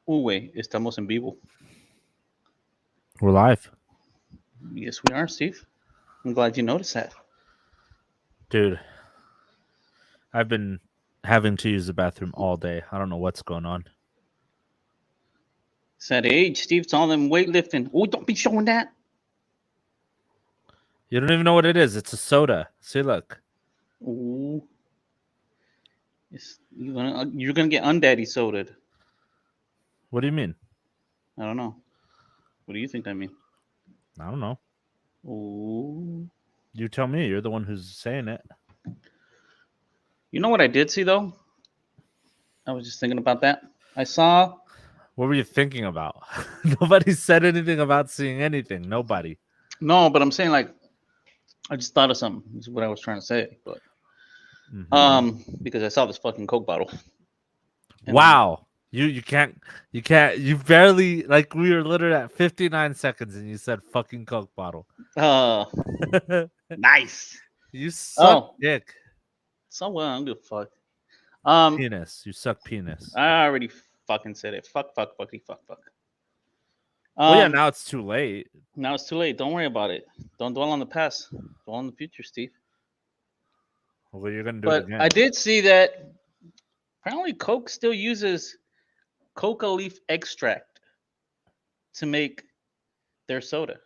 Güey, estamos en vivo. We're live. Yes, we are, Steve. I'm glad you noticed that. Dude, I've been having to use the bathroom all day. I don't know what's going on. It's that age, Steve. It's all them weightlifting. Oh, don't be showing that. You don't even know what it is. It's a soda. See, look. Ooh. You're gonna get undaddy sodaed. What do you mean? I don't know. What do you think I mean? I don't know. Ooh. You tell me. You're the one who's saying it. You know what I did see though? I was just thinking about that. I saw. What were you thinking about? Nobody said anything about seeing anything. Nobody. No, but I'm saying like I just thought of something. Is what I was trying to say. But Mm-hmm. because I saw this fucking Coke bottle. And I'm like, Wow. You can't you barely like we were literally at 59 seconds and you said fucking Coke bottle. uh, nice. You suck Oh, dick. so well. I don't give a fuck. Um, Penis. You suck penis. I already fucking said it. Fuck, fuck, fucky, fuck, fuck. Well, yeah, Um, now it's too late. now it's too late. Don't worry about it. Don't dwell on the past. Dwell on the future, Steve. Well, you're gonna do it But I again. did see that apparently Coke still uses coca leaf extract to make their soda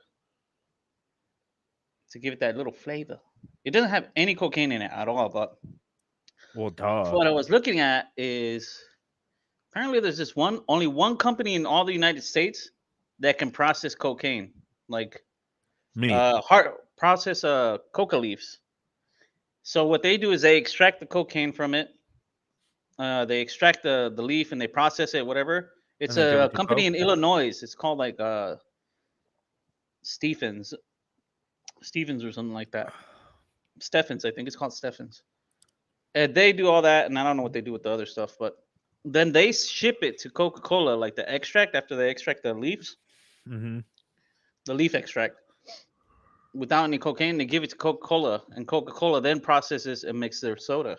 to give it that little flavor. It doesn't have any cocaine in it at all. But Well, duh. what I was looking at is apparently there's this only one company in all the United States that can process cocaine, like Me. hard process coca leaves. So what they do is they extract the cocaine from it. They extract the leaf and they process it, whatever. It's And then give a it to company Coke. in Illinois. It's called like Stephens, Stevens or something like that. Steffens, I think it's called Steffens. And they do all that, and I don't know what they do with the other stuff, but then they ship it to Coca Cola, like the extract after they extract the leaves, Mm-hmm. the leaf extract, without any cocaine. They give it to Coca Cola, and Coca Cola then processes and makes their soda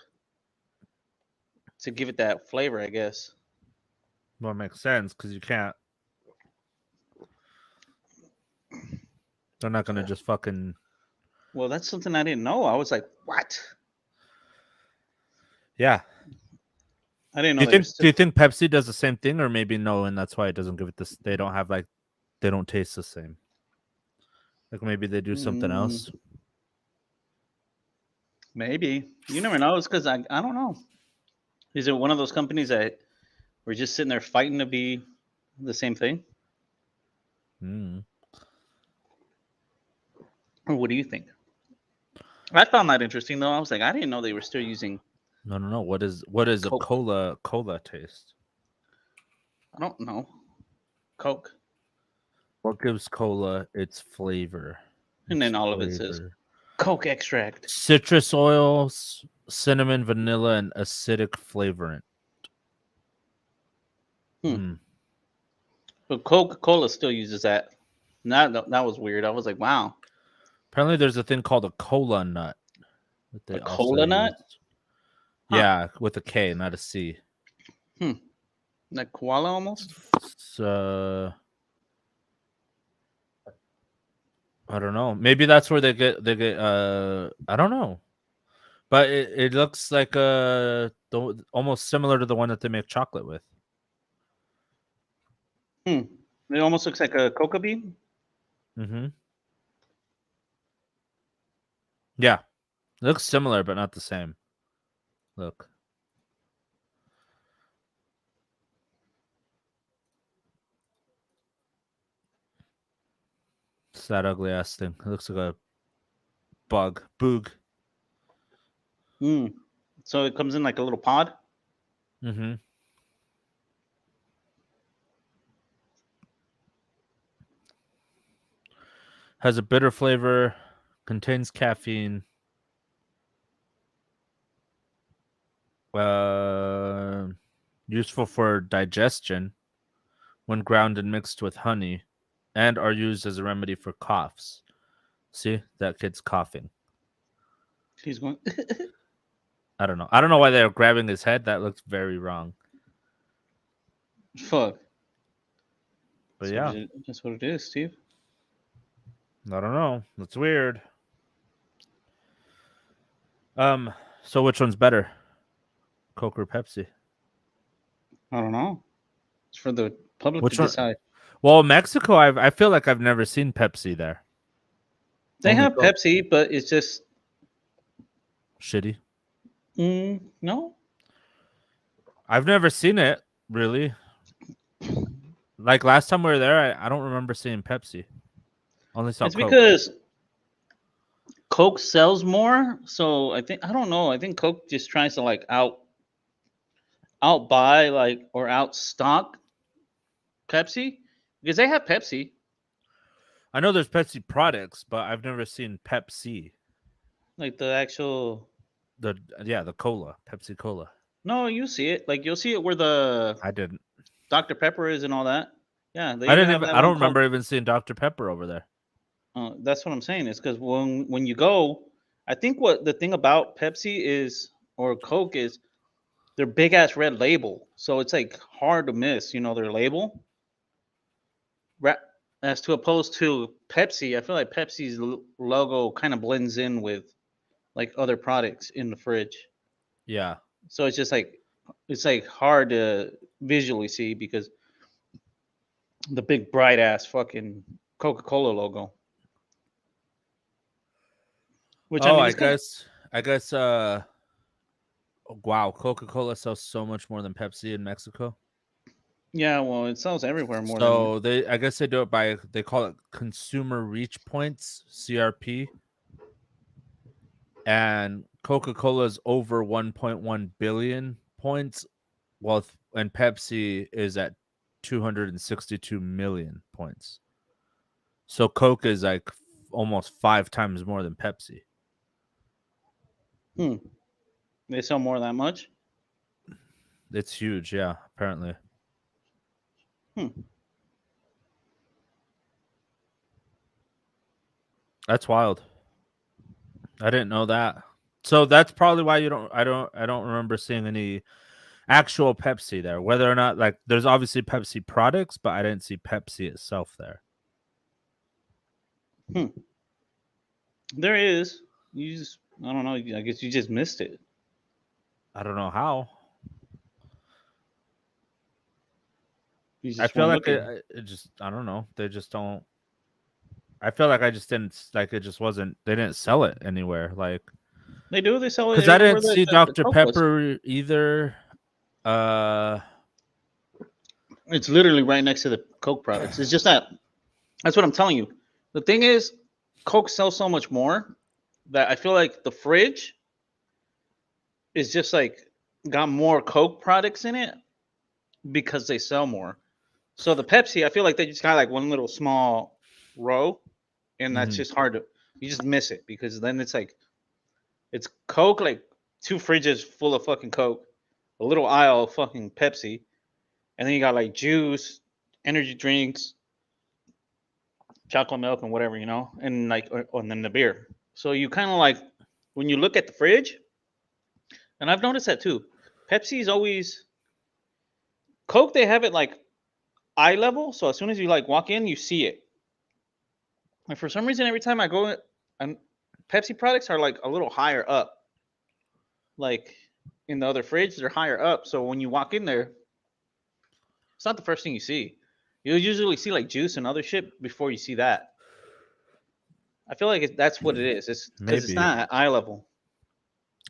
to give it that flavor, I guess. Well, it makes sense because you can't. They're not gonna just fucking. Well, that's something I didn't know. I was like, what? Yeah. I didn't Do know you they were think? still. Do you think Pepsi does the same thing, or maybe no, and that's why it doesn't give it this? They don't have like. They don't taste the same. Like maybe they do something Mm, else. maybe. You never know. It's because I don't know. Is it one of those companies that we're just sitting there fighting to be the same thing? Mm. Or what do you think? I found that interesting, though. I was like, I didn't know they were still using No. What is a Coke. cola taste? I don't know. Coke. What gives cola its flavor? And Its then all of it says flavor. Coke extract. Citrus oils, cinnamon, vanilla, and acidic flavorant. Hmm. Hmm. But Coca Cola still uses that. That was weird. I was like, wow. Apparently, there's a thing called a cola nut that A they also cola nut? use. Huh. Yeah, with a K, not a C. Hmm. Like koala almost? So I don't know. Maybe that's where they get. I don't know, but it looks like almost similar to the one that they make chocolate with. Hmm. It almost looks like a coca bean. Mm-hmm. Yeah, it looks similar, but not the same. Look. It's that ugly ass thing. It looks like a boog. Hmm. So it comes in like a little pod. Mm-hmm. Has a bitter flavor, contains caffeine. Uh, Useful for digestion when ground and mixed with honey, and are used as a remedy for coughs. See, that kid's coughing. He's going. I don't know. I don't know why they're grabbing his head. That looks very wrong. Fuck. But yeah, That's what it is, Steve. I don't know. It's weird. So which one's better, Coke or Pepsi? I don't know. It's for the public to Which one? decide. Well, Mexico, I feel like I've never seen Pepsi there. They Only have Coke. Pepsi, but it's just Shitty. no. I've never seen it really. Like last time we were there, I don't remember seeing Pepsi. Only saw It's Coke. because Coke sells more, so I don't know. I think Coke just tries to like outbuy like or outstock Pepsi because they have Pepsi. I know there's Pepsi products, but I've never seen Pepsi. Like the actual The cola, Pepsi Cola. no, you see it. Like you'll see it where the I didn't. Dr Pepper is and all that. Yeah, they I even didn't have even. that I on don't Coke. remember even seeing Dr Pepper over there. That's what I'm saying. Is because when you go, I think what the thing about Pepsi is or Coke is their big ass red label, so it's like hard to miss. You know their label. As to opposed to Pepsi, I feel like Pepsi's logo kind of blends in with like other products in the fridge. Yeah. So it's like hard to visually see because the big bright ass fucking Coca Cola logo. Which I Oh, mean, I it's kind of guess. I guess. Wow, Coca Cola sells so much more than Pepsi in Mexico. yeah. Well, it sells everywhere more than So I guess they do it by, they call it consumer reach points, CRP, and Coca Cola is over 1.1 billion points, while and Pepsi is at 262 million points. So Coke is like almost 5 times more than Pepsi. they sell more that much. It's huge, yeah. Apparently, Hmm. that's wild. I didn't know that. So that's probably why you don't. I don't remember seeing any actual Pepsi there. Whether or not, like, there's obviously Pepsi products, but I didn't see Pepsi itself there. Hmm. There is. You just I don't know. I guess you just missed it. I don't know how. You I just feel weren't like looking. it just, I don't know. They just don't. I feel like I just didn't, like, it just wasn't. They didn't sell it anywhere. Like, They do. They sell it because I everywhere didn't that see the Dr Coke was. Pepper either. Uh, It's literally right next to the Coke products. It's just that. That's what I'm telling you. The thing is, Coke sells so much more that I feel like the fridge is just like got more Coke products in it because they sell more. So the Pepsi, I feel like they just got like one little small row, and that's mhm. just hard to you just miss it because then it's like it's Coke like two fridges full of fucking Coke, a little aisle of fucking Pepsi, and then you got like juice, energy drinks, chocolate milk, and whatever and like and then the beer. So you kind of like when you look at the fridge, and I've noticed that too. Pepsi is always Coke. They have it like eye level, so as soon as you like walk in, you see it. And for some reason, every time I go, and Pepsi products are like a little higher up. Like in the other fridge, they're higher up. So when you walk in there, it's not the first thing you see. You'll usually see like juice and other shit before you see that. I feel like that's what it is. It's because it's Maybe. not at eye level.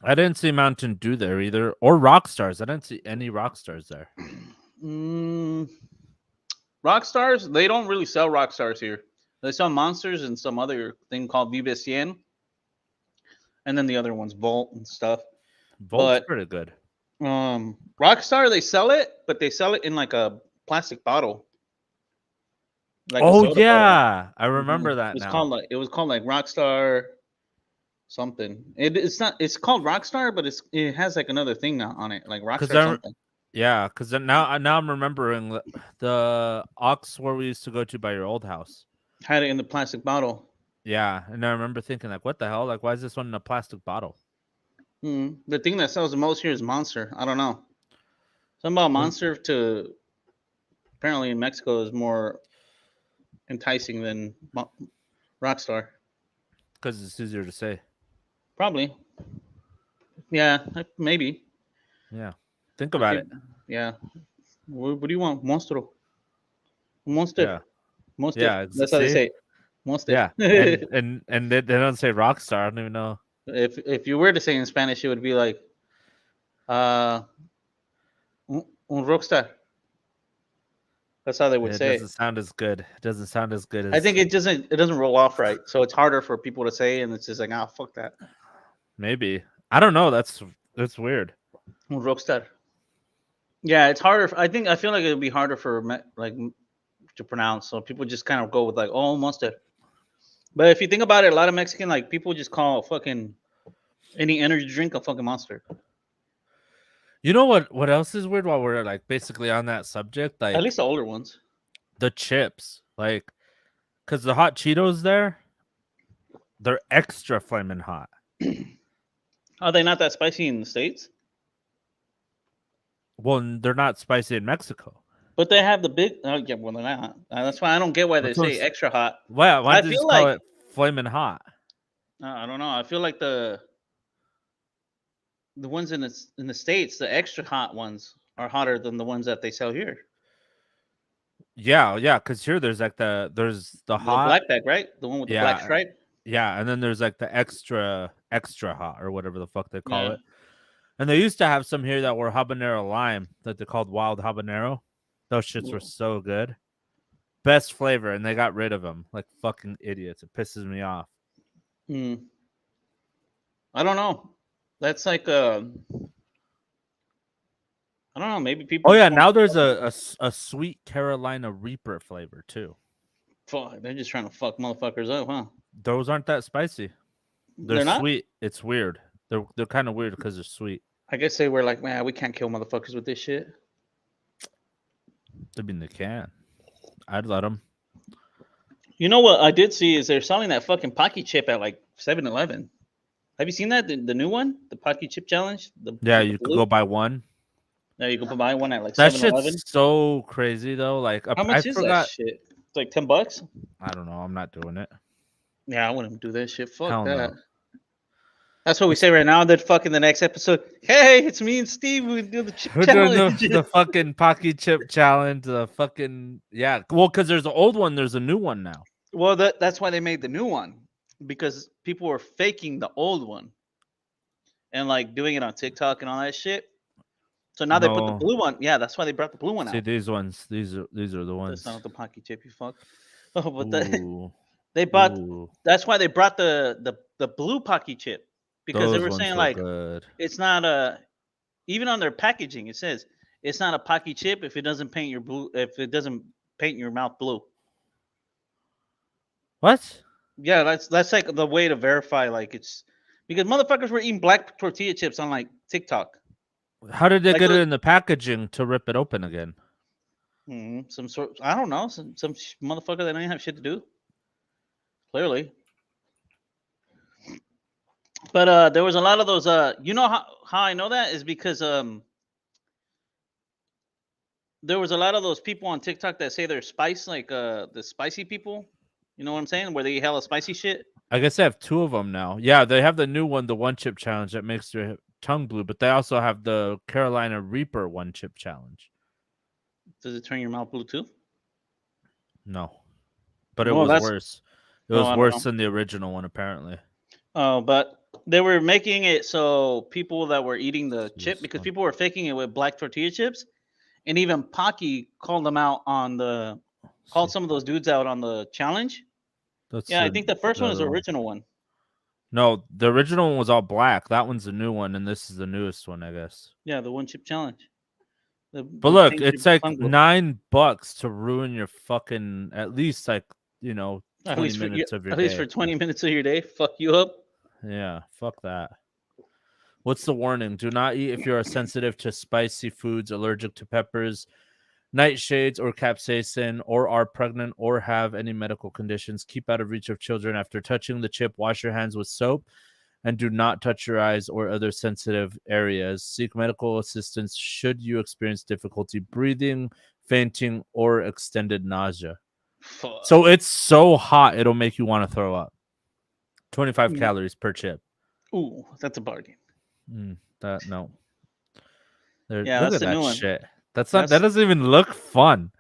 I didn't see Mountain Dew there either, or Rockstars. I didn't see any Rockstars there. Mm, rock stars, they don't really sell rock stars here. They sell monsters and some other thing called Vive Cien, and then the other one's Volt and stuff. Volt's But pretty good. Rockstar, they sell it, but they sell it in like a plastic bottle, like a Oh soda bottle. yeah, I remember that now. It was called like Rockstar something. It's not. It's called Rockstar, but it has like another thing on it, like Cause Rockstar something. yeah, because now I'm remembering the Ox where we used to go to by your old house. Had it in the plastic bottle. Yeah, and I remember thinking like, what the hell? Like, why is this one in a plastic bottle? The thing that sells the most here is Monster. I don't know. Something about Monster to apparently in Mexico is more enticing than Rockstar. Because it's easier to say. Probably. Yeah, maybe. Yeah. Think about it. Yeah. What do you want? Monstro. Monster. Yeah. Monster. Yeah. That's how they See? say it. Monster. Yeah. And they don't say Rockstar. I don't even know. If you were to say in Spanish, it would be like uh un rockstar. That's how they would It say it. doesn't sound as good. It doesn't sound as good I think as it doesn't roll off right, so it's harder for people to say, and it's just like fuck that. maybe. I don't know. That's weird. Un rockstar. Yeah, it's harder. I feel like it would be harder for like to pronounce, so people just kind of go with like oh monster. But if you think about it, a lot of Mexican like people just call fucking any energy drink a fucking monster. You know what else is weird while we're like basically on that subject? At Like least the older ones. the chips. Like because the hot Cheetos there, they're extra flaming hot. Are they not that spicy in the States? Well, they're not spicy in Mexico. But they have the big. Oh yeah, well they're not. That's why I don't get why they That's what say extra hot. why I did they feel just call like it flaming hot? I don't know. I feel like the ones in the States, the extra hot ones are hotter than the ones that they sell here. Yeah, because here there's like there's the The hot, black bag, right? The one with the black yeah, stripe. yeah, and then there's like the extra hot or whatever the fuck they call Yeah. it. And they used to have some here that were habanero lime that they called wild habanero. Those shits were so good. Best flavor, and they got rid of them like fucking idiots. It pisses me off. Mm. I don't know. That's like I don't know. Maybe people Oh just yeah, want. now there's a sweet Carolina Reaper flavor too. Fuck, they're just trying to fuck motherfuckers up, huh? Those aren't that spicy. They're They're not. sweet. It's weird. They're kind of weird because they're sweet. I guess they were like, man, we can't kill motherfuckers with this shit. I mean, they can. I'd let them. You know what I did see is they're selling that fucking Paqui chip at like 7-Eleven. Have you seen that? The new one? The Paqui chip challenge? Yeah, With the you could blue? go buy one. Yeah, you can buy one at like That 7-Eleven. shit's so crazy though. Like How I much is that forgot. shit? It's like $10. I don't know. I'm not doing it. Yeah, I wouldn't do that shit. Fuck Hell that. no. That's what we say right now. That fucking the next episode. Hey, it's me and Steve. We do the chip We're doing challenge. the fucking Pocky chip challenge. The fucking yeah. Well, because there's an old one. There's a new one now. Well, that's why they made the new one, because people were faking the old one and like doing it on TikTok and all that shit. So now they put the No. blue one. Yeah, that's why they brought the blue one See out. these ones. These are the That's ones. not the Pocky chip, you fuck. Oh, but Ooh, they bought. ooh. That's why they brought the blue Pocky chip, because they Those were ones saying look like good. it's not a. Even on their packaging, it says it's not a Pocky chip if it doesn't paint your blue. If it doesn't paint your mouth blue. What? Yeah, that's like the way to verify like it's because motherfuckers were eating black tortilla chips on like TikTok. How did they Like get it in the packaging to rip it open again? some sort. I don't know. Some motherfucker that don't have shit to do. Clearly. But there was a lot of those. You know how I know that is because there was a lot of those people on TikTok that say they're spice, like the spicy people. You know what I'm saying? Where they eat hella spicy shit. I guess they have two of them now. Yeah, they have the new one, the one chip challenge that makes your tongue blue, but they also have the Carolina Reaper one chip challenge. Does it turn your mouth blue too? No, but it Well, was that's. worse. It Oh, was I don't worse know. than the original one, apparently. Oh, but they were making it so people that were eating the See chip, this because one. people were faking it with black tortilla chips, and even Paqui called them out on called See, some of those dudes out on the challenge. that's Yeah, I think the first the one is the other one. original one. No, the original one was all black. That one's the new one, and this is the newest one, I guess. Yeah, the one chip challenge. But It look, paints your it's like tongue blue. $9 to ruin your fucking at least like 20 minutes of your at least for day. 20 minutes of your day, fuck you up. Yeah, fuck that. What's the warning? Do not eat if you are sensitive to spicy foods, allergic to peppers, nightshades, or capsaicin, or are pregnant or have any medical conditions. Keep out of reach of children. After touching the chip, wash your hands with soap and do not touch your eyes or other sensitive areas. Seek medical assistance should you experience difficulty breathing, fainting, or extended nausea. Fuck. So it's so hot it'll make you want to throw up. 25 Mm. calories per chip. Ooh, that's a bargain. That no. Yeah, Look that's at the new that one. shit. That That's doesn't even look fun.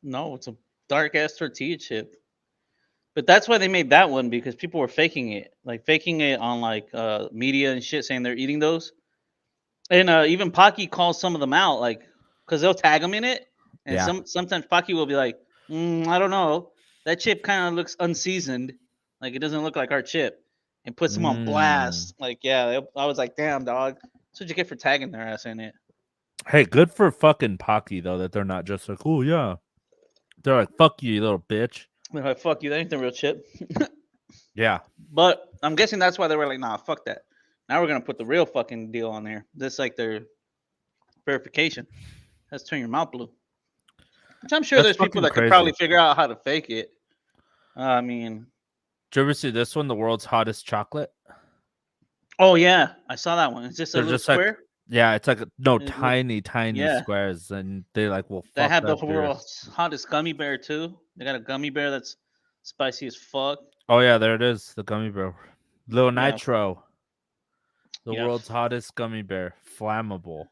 no, it's a dark ass tortilla chip. But that's why they made that one because people were faking it, like faking it on like media and shit, saying they're eating those. And even Paqui calls some of them out, like because they'll tag them in it, and Yeah. sometimes Paqui will be like, I don't know, that chip kind of looks unseasoned, like it doesn't look like our chip, and puts them on blast. Like, yeah, I was like, damn, dog, that's what you get for tagging their ass in it. Hey, good for fucking Paqui though that they're not just like, oh yeah. They're like, fuck you, you little bitch. They're like, fuck you, that ain't the real chip. Yeah. But I'm guessing that's why they were like, nah, fuck that. Now we're gonna put the real fucking deal on there. That's like their verification. Let's turn your mouth blue. Which I'm sure That's there's people fucking that could crazy. probably figure out how to fake it. I mean, Did you ever see this one, the world's hottest chocolate? oh yeah, I saw that one. It's just a They're little just like, square. yeah, it's like no It look- tiny yeah, squares, and they like will they fuck have the up your. world's hottest gummy bear too. They got a gummy bear that's spicy as fuck. Oh yeah, there it is, the gummy bear, little Yeah, nitro, the yeah, world's hottest gummy bear, flammable.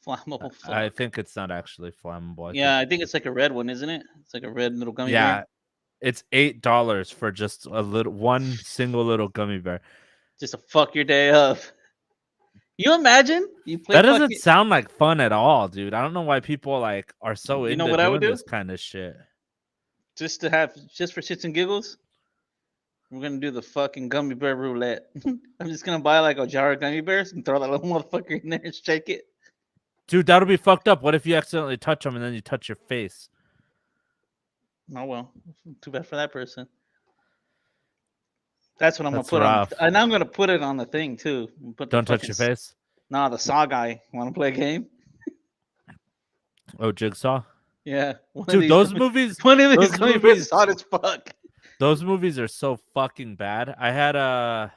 flammable I fuck. think it's not actually flammable. Yeah, I think it's like a red one, isn't it? It's like a red little gummy Yeah, bear. it's $8 for just one single little gummy bear. Just to fuck your day up. You imagine you play That doesn't fucking. sound like fun at all, dude. I don't know why people like are so You know into what I would doing do? this kind of shit. Just to have, just for shits and giggles. We're gonna do the fucking gummy bear roulette. I'm just gonna buy like a jar of gummy bears and throw that little motherfucker in there and shake it. Dude, that'll be fucked up. What if you accidentally touch them and then you touch your face? Oh well, too bad for that person. That's what I'm That's gonna put on, rough. and I'm gonna put it on the thing too. Put the Don't touch fucking your face. Nah, the Saw guy. Want to play a game? Oh, Jigsaw. Yeah, Dude, those movies. One of these Those gummy bears movies. is hot as fuck. Those movies are so fucking bad. I had a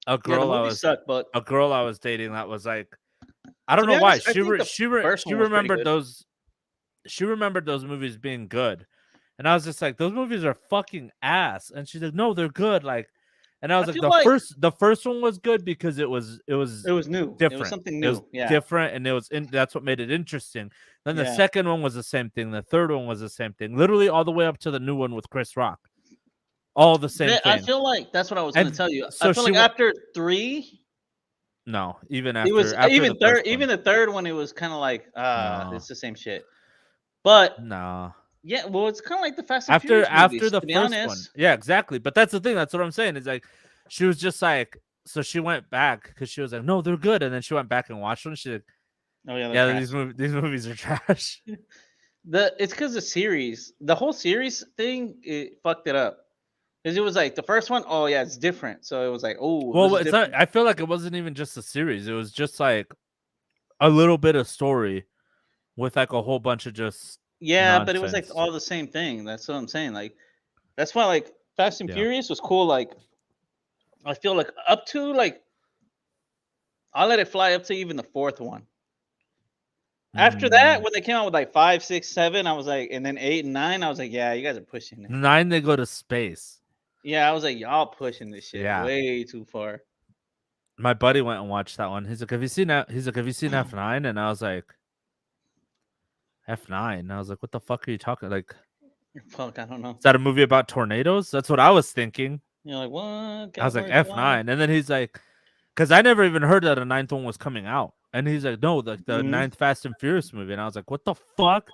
Yeah, the girl I movies was suck, but dating that was like, I to don't be know why honest, I think the first she one was pretty remembered good. those. She remembered those movies being good, and I was just like, those movies are fucking ass. And she's like, no, they're good. Like, and I was I like, feel like the first one was good because it was it was new. It was different. something It was new. Yeah, different, and that's what made it interesting. Then the yeah. second one was the same thing. The third one was the same thing. Literally all the way up to the new one with Chris Rock. All the same I thing. feel like that's what I was gonna And tell you. so I feel she like after 3, no, even it was after even the first third. Even one. the third one, it was kind of like No. it's the same shit. But No. yeah, well, it's kind of like the Fast and Furious After movies, the to be first one. honest. Yeah, exactly. But that's the thing. That's what I'm saying. Is like she was just like, so she went back because she was like, no, they're good. And then she went back and watched them. She's like, Oh yeah, yeah, they're these movies are trash. it's because the series, the whole series thing, it fucked it up. Because it was like the first one, oh yeah, it's different. So it was like, oh, Well, this is it's different. not. I feel like it wasn't even just a series. It was just like a little bit of story with like a whole bunch of just Yeah, but it was like nonsense. all the same thing. That's what I'm saying. Like that's why like Fast and Yeah. Furious was cool. Like I feel like up to like I'll let it fly up to even the fourth one. After that, when they came out with like 5, 6, 7, I was like, and then 8 and 9, I was like, yeah, you guys are pushing it. 9, they go to space. Yeah, I was like, y'all pushing this shit Yeah. way too far. My buddy went and watched that one. He's like, have you seen that? He's like, have you seen F9? And I was like, F9? And I was like, what the fuck are you talking? Like, Fuck, I don't know. is that a movie about tornadoes? That's what I was thinking. You're like, what? I was like, California F9. fly? And then he's like, because I never even heard that a 9th one was coming out. And he's like, no, the Mhm. 9th Fast and Furious movie. And I was like, what the fuck?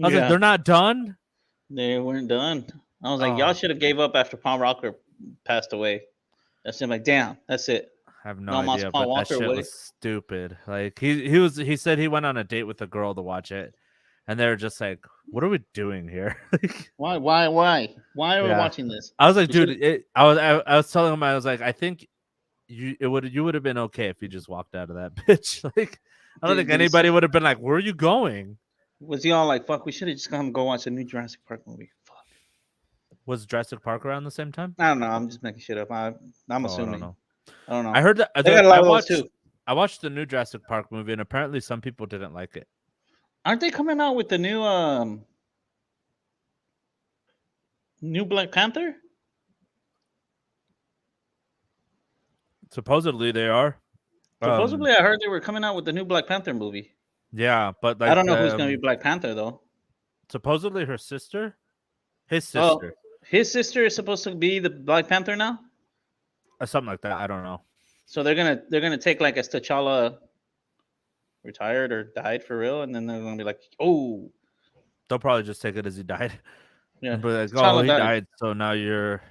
I was Yeah, like, they're not done? they weren't done. I was like, y'all Oh. should have gave up after Paul Walker passed away. That's it. Like, damn, that's it. I have no No más idea, Paul but Walker that shit way. was stupid. Like he said he went on a date with a girl to watch it, and they were just like, "What are we doing here?" Like, Why are we Yeah. watching this? I was like, We dude, should've- I was telling him, I was like, I think you would have been okay if you just walked out of that bitch. Like, I don't think Did he anybody would have been like, where are you going? Was he all like, fuck, we should have just gone go watch a new Jurassic Park movie? Fuck. Was Jurassic Park around the same time? I don't know. I'm just making shit up. I'm Oh, I don't assuming. know. I don't know. I heard that They got a lot of those too. I watched the new Jurassic Park movie, and apparently some people didn't like it. Aren't they coming out with the new Black Panther? Supposedly they are. Supposedly, I heard they were coming out with the new Black Panther movie. Yeah, but like I don't know who's gonna be Black Panther though. supposedly her sister, his Oh, sister, his sister is supposed to be the Black Panther now. or something like that. I don't know. So they're gonna take like as T'Challa retired or died for real, and then they're gonna be like, oh, They'll probably just take it as he died. yeah, But like, T'Challa oh, he died, so now you're.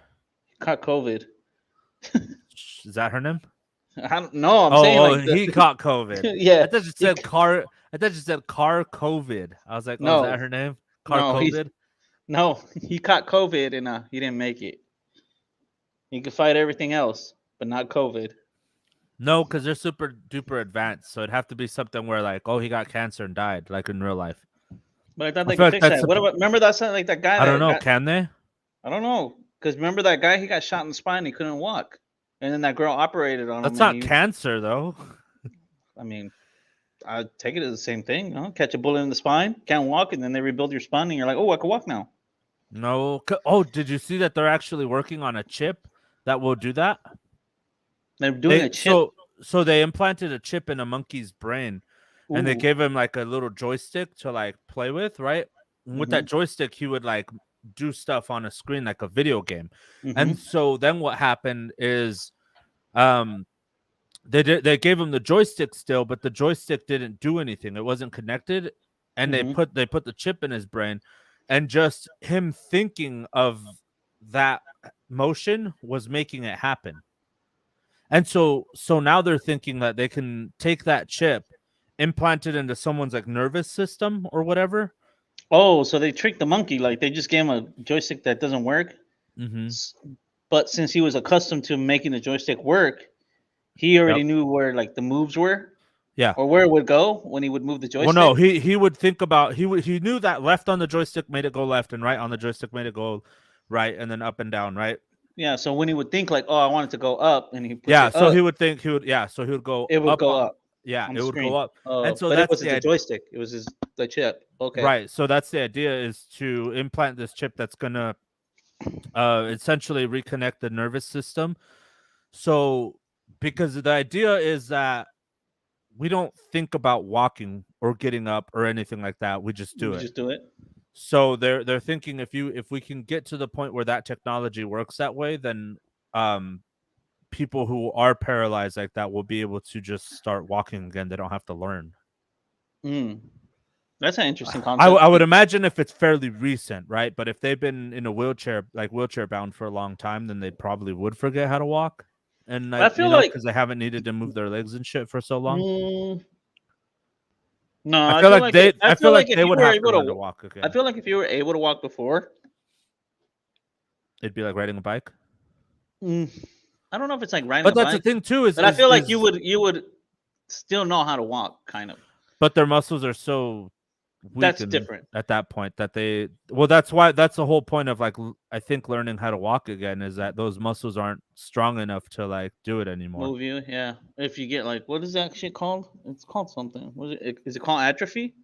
caught COVID. Is that her name? I don't know. I'm saying like he caught COVID. yeah. I thought you said car. I thought you said car COVID. I was like, oh, No. is that her name? Car No, COVID. No, he caught COVID and he didn't make it. He could fight everything else, but not COVID. No, because they're super duper advanced, so it'd have to be something where like, oh, he got cancer and died, like in real life. But I thought they feel could like fix that's that. What about remember that like that guy? I don't know. Got, Can they? I don't know because remember that guy? He got shot in the spine. He couldn't walk, and then that girl operated on That's him. not cancer, though. I mean, I take it as the same thing. Huh? Catch a bullet in the spine, can't walk, and then they rebuild your spine, and you're like, oh, I can walk now. No. Oh, did you see that they're actually working on a chip that will do that? They're doing a chip. So they implanted a chip in a monkey's brain, and they gave him like a little joystick to like play with, right? And with that joystick, he would like do stuff on a screen like a video game. And so then what happened is, they gave him the joystick still, but the joystick didn't do anything. It wasn't connected, and they put the chip in his brain, and just him thinking of that motion was making it happen. And so now they're thinking that they can take that chip, implant it into someone's like nervous system or whatever. Oh, so they tricked the monkey. Like they just gave him a joystick that doesn't work. But since he was accustomed to making the joystick work, he already knew where like the moves were. Yeah. Or where it would go when he would move the joystick. Well, no, he would think about he knew that left on the joystick made it go left and right on the joystick made it go right and then up and down, right? Yeah, so when he would think like, oh, I want it to go up, and he puts yeah, it so up, he would think he would so he would go. It would up go on, up. Yeah, it would go up. And so but that's it wasn't the joystick; it was the chip. Okay, right. So that's the idea: is to implant this chip that's gonna essentially reconnect the nervous system. So because the idea is that we don't think about walking or getting up or anything like that. We just do it. Just do it. So they're thinking if we can get to the point where that technology works that way, then people who are paralyzed like that will be able to just start walking again. They don't have to learn. That's an interesting concept. I would imagine if it's fairly recent, right? But if they've been in a wheelchair bound for a long time, then they probably would forget how to walk. And I feel like because they haven't needed to move their legs and shit for so long. No, I feel like they would have to learn to walk again. I feel like if you were able to walk before, it'd be like riding a bike. I don't know if it's like riding. But that's the thing too. I feel like you would still know how to walk, kind of. But their muscles are so weak. That's different at that point. That's the whole point of like I think learning how to walk again is that those muscles aren't strong enough to like do it anymore. Move you, yeah. If you get like what is that shit called? It's called something. Is it called atrophy?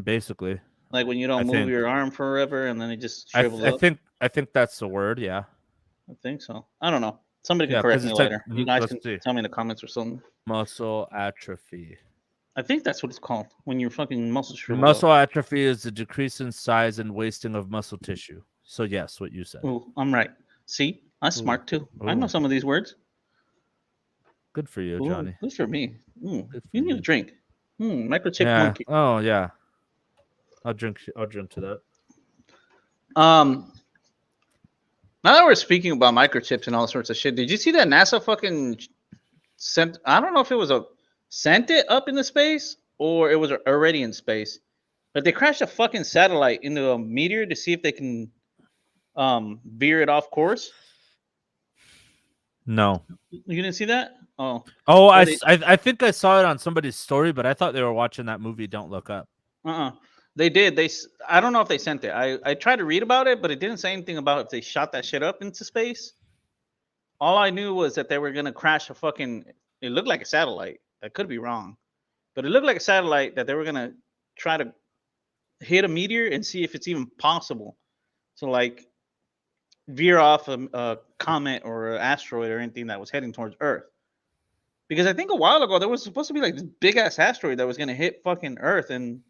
Basically. Like when you don't move your arm forever and then it just shrivels up. I think that's the word, yeah. I think so. I don't know. Somebody can correct me later. You guys can tell me in the comments or something. Muscle atrophy. I think that's what it's called when your fucking muscles shrivel muscle atrophy is the decrease in size and wasting of muscle tissue. So yes, what you said. Ooh, I'm right. See, I'm smart too. I know some of these words. Good for you, Johnny. Good for me. You need a drink. Microchip monkey. Oh yeah. I'll drink to that. Now that we're speaking about microchips and all sorts of shit, did you see that NASA fucking sent? I don't know if it was sent it up into space or it was already in space, but they crashed a fucking satellite into a meteor to see if they can veer it off course. No, you didn't see that? Oh, I think I saw it on somebody's story, but I thought they were watching that movie Don't Look Up. They did. I don't know if they sent it. I tried to read about it, but it didn't say anything about if they shot that shit up into space. All I knew was that they were gonna crash a fucking. It looked like a satellite. I could be wrong, but it looked like a satellite that they were gonna try to hit a meteor and see if it's even possible to like veer off a comet or an asteroid or anything that was heading towards Earth. Because I think a while ago there was supposed to be like this big ass asteroid that was gonna hit fucking Earth, and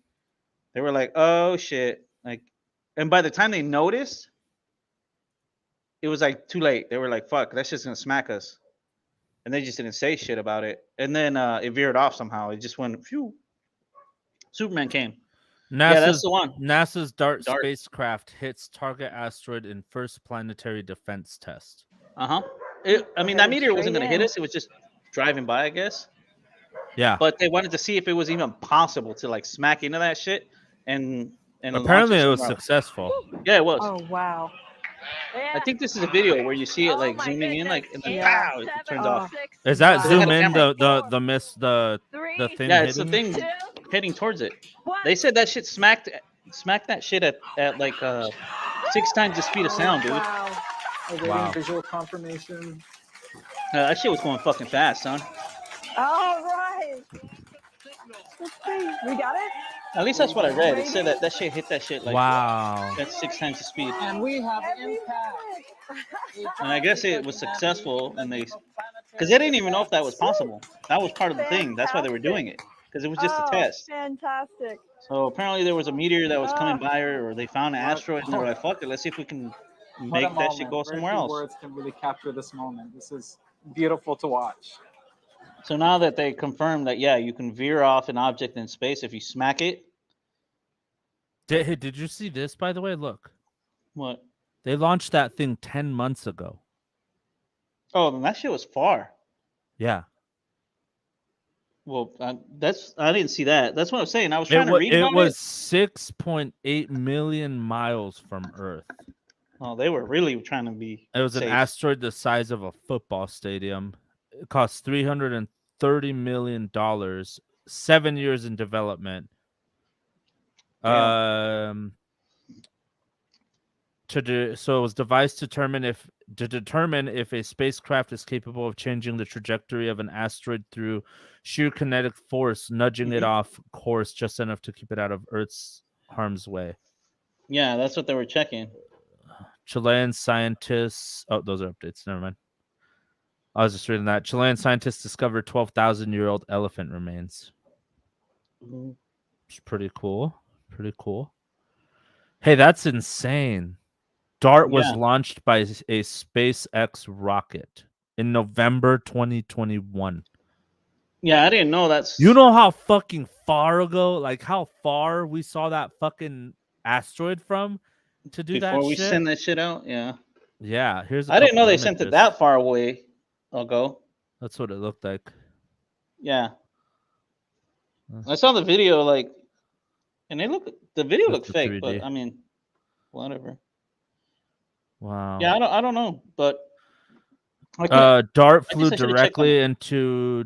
they were like, "Oh shit!" Like, and by the time they noticed, it was like too late. They were like, "Fuck, that's just gonna smack us," and they just didn't say shit about it. And then it veered off somehow. It just went, phew. Superman came. Yeah, that's the one. NASA's DART DART. spacecraft hits target asteroid in first planetary defense test. I mean, that meteor wasn't gonna hit us. It was just driving by, I guess. Yeah. But they wanted to see if it was even possible to like smack into that shit, and apparently it was somewhere else. successful. Yeah, it was. Oh wow. I think this is a video where you see it like zooming in, like, and then pow, it turns off. Is that So they had zoom a in camera. the thing? Yeah, it's the hitting? thing heading towards it. They said that shit smacked that shit at like 6 times the speed of sound, dude. Wow. Awaiting Wow. visual confirmation. That shit was going fucking fast, son. All right. Let's see. We got it. At least that's what I read. It said that shit hit that shit like Wow. at 6 times the speed. And we have Every impact. minute. And I guess it was successful, and because they didn't even know if that was possible. That was part of the thing. That's why they were doing it, because it was just a test. Fantastic. So apparently there was a meteor that was coming by, or they found an asteroid, and they were like, "Fuck it, let's see if we can What a make that shit moment. go Very somewhere few else." Words can really capture this moment. This is beautiful to watch. So now that they confirmed that, yeah, you can veer off an object in space if you smack it. Did you see this, by the way? Look. What? They launched that thing 10 months ago. Oh, then that shit was far. Yeah. Well, I didn't see that. That's what I was saying. I was trying to read about it. Was 6.8 million miles from Earth. Oh, they were really trying to be. It was safe. an asteroid the size of a football stadium. It cost $330 million, 7 years in development. Yeah. So it was devised to determine if a spacecraft is capable of changing the trajectory of an asteroid through sheer kinetic force, nudging it off course just enough to keep it out of Earth's harm's way. Yeah, that's what they were checking. Chilean scientists. Oh, those are updates. Never mind. I was just reading that. Chilean scientists discovered 12,000-year-old elephant remains. It's pretty cool. Pretty cool. Hey, that's insane. DART was launched by a SpaceX rocket in November 2021. Yeah, I didn't know that's. You know how fucking far ago, like how far we saw that fucking asteroid from to do that shit? Before we send that shit out, yeah. Yeah, here's. I didn't know they sent it that far away ago. That's what it looked like. Yeah. I saw the video, like, and the video looked fake, 3D. but I mean, whatever. Wow. Yeah, I don't know, but DART flew directly into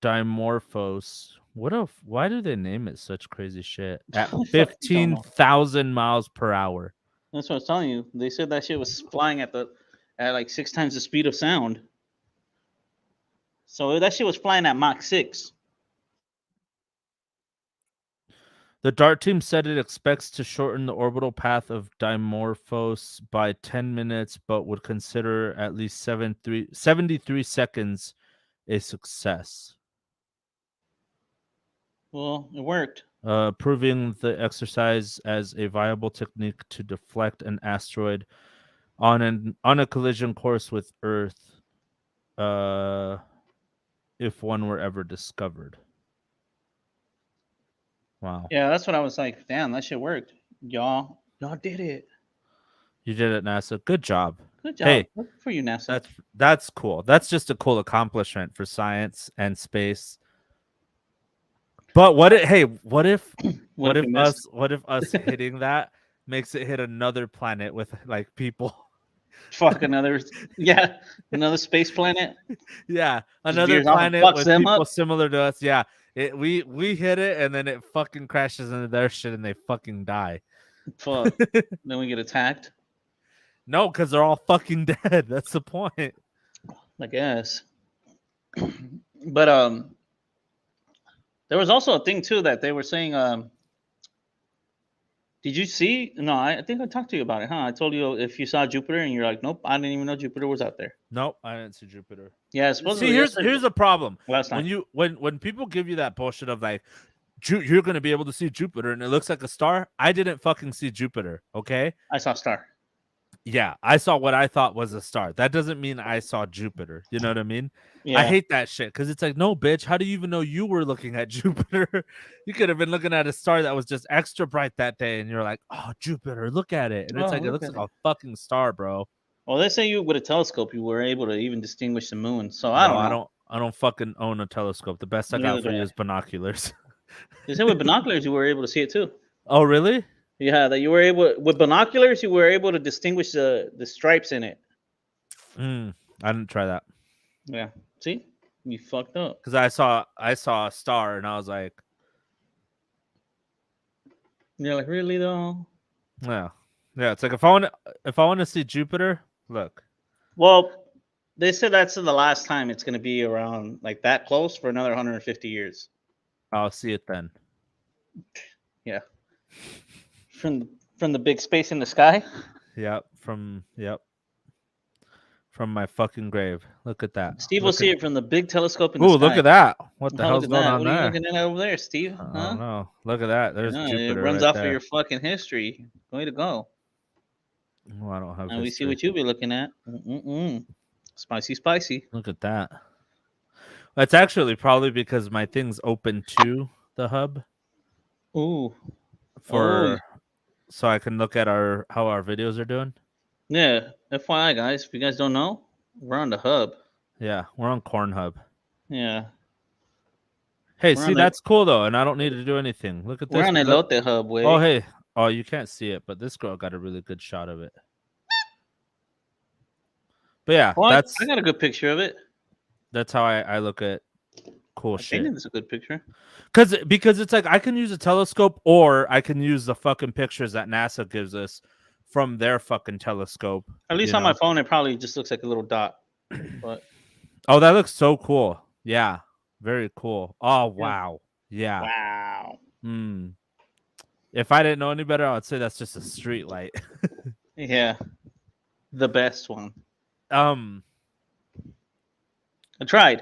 Dimorphos. Why do they name it such crazy shit? At 15,000 miles per hour. That's what I was telling you. They said that shit was flying at like 6 times the speed of sound. So that shit was flying at Mach 6. The DART team said it expects to shorten the orbital path of Dimorphos by 10 minutes, but would consider at least 73 seconds a success. Well, it worked. Proving the exercise as a viable technique to deflect an asteroid on a collision course with Earth, if one were ever discovered. Wow. Yeah, that's what I was like. Damn, that shit worked. Y'all did it. You did it, NASA. Good job. Good job. Hey, good for you, NASA. That's cool. That's just a cool accomplishment for science and space. But what if us hitting that makes it hit another planet with like people? Fuck another space planet. Yeah, another veers off and planet fucks with them people up. similar to us. Yeah, We hit it, and then it fucking crashes into their shit, and they fucking die. Fuck. Then we get attacked. No, because they're all fucking dead. That's the point. I guess. But there was also a thing too that they were saying. Did you see? No, I think I talked to you about it, huh? I told you if you saw Jupiter, and you're like, nope, I didn't even know Jupiter was out there. Nope, I didn't see Jupiter. Yeah, supposedly. See, here's the problem. Last time. When people give you that bullshit of like, you're gonna be able to see Jupiter, and it looks like a star. I didn't fucking see Jupiter. Okay. I saw a star. Yeah, I saw what I thought was a star. That doesn't mean I saw Jupiter. You know what I mean? Yeah. I hate that shit because it's like, no, bitch. How do you even know you were looking at Jupiter? You could have been looking at a star that was just extra bright that day, and you're like, oh, Jupiter, look at it. And it's Oh, like, it look looks at like a fucking star, bro. Well, they say you with a telescope you were able to even distinguish the moon. So I don't know. I don't fucking own a telescope. The best I Neither got for do you I. is binoculars. They said with binoculars you were able to see it too. Oh, really? Yeah, that you were able with binoculars you were able to distinguish the stripes in it. I didn't try that Yeah. See, you fucked up. because I saw a star and I was like, You're like, really though? yeah. It's like if I want to see Jupiter, look. Well, they said that's the last time it's going to be around like that close for another 150 years. I'll see it then. Yeah. From the big space in the sky. Yep. From my fucking grave. Look at that. Steve will see it from the big telescope in the Ooh, sky. look at that. What the Oh, hell's look at going that. on What are you there? looking at over there, Steve? I Huh? don't know. Look at that. There's No, Jupiter. it runs right off there. of your fucking history. Way to go. Oh, I don't have And we see history. what you'll be looking at. Spicy, spicy. Look at that. That's actually probably because my thing's open to the hub Ooh. for so I can look at how our videos are doing. Yeah. FYI, guys, if you guys don't know, we're on the hub. Yeah, we're on Corn Hub. Yeah. Hey, We're see, on that's cool though, and I don't need to do anything. Look at this. We're on the Look- Elote hub, way. Oh, hey. Oh, you can't see it, but this girl got a really good shot of it. But yeah, Well, that's I got a good picture of it. that's how I look at cool I shit. think it's a good picture. Because it's like I can use a telescope or I can use the fucking pictures that NASA gives us from their fucking telescope. At least you on know? my phone, it probably just looks like a little dot. But Oh, that looks so cool. Yeah, very cool. Oh wow. Yeah. wow. If I didn't know any better, I would say that's just a street light. Yeah. The best one. Um, I tried.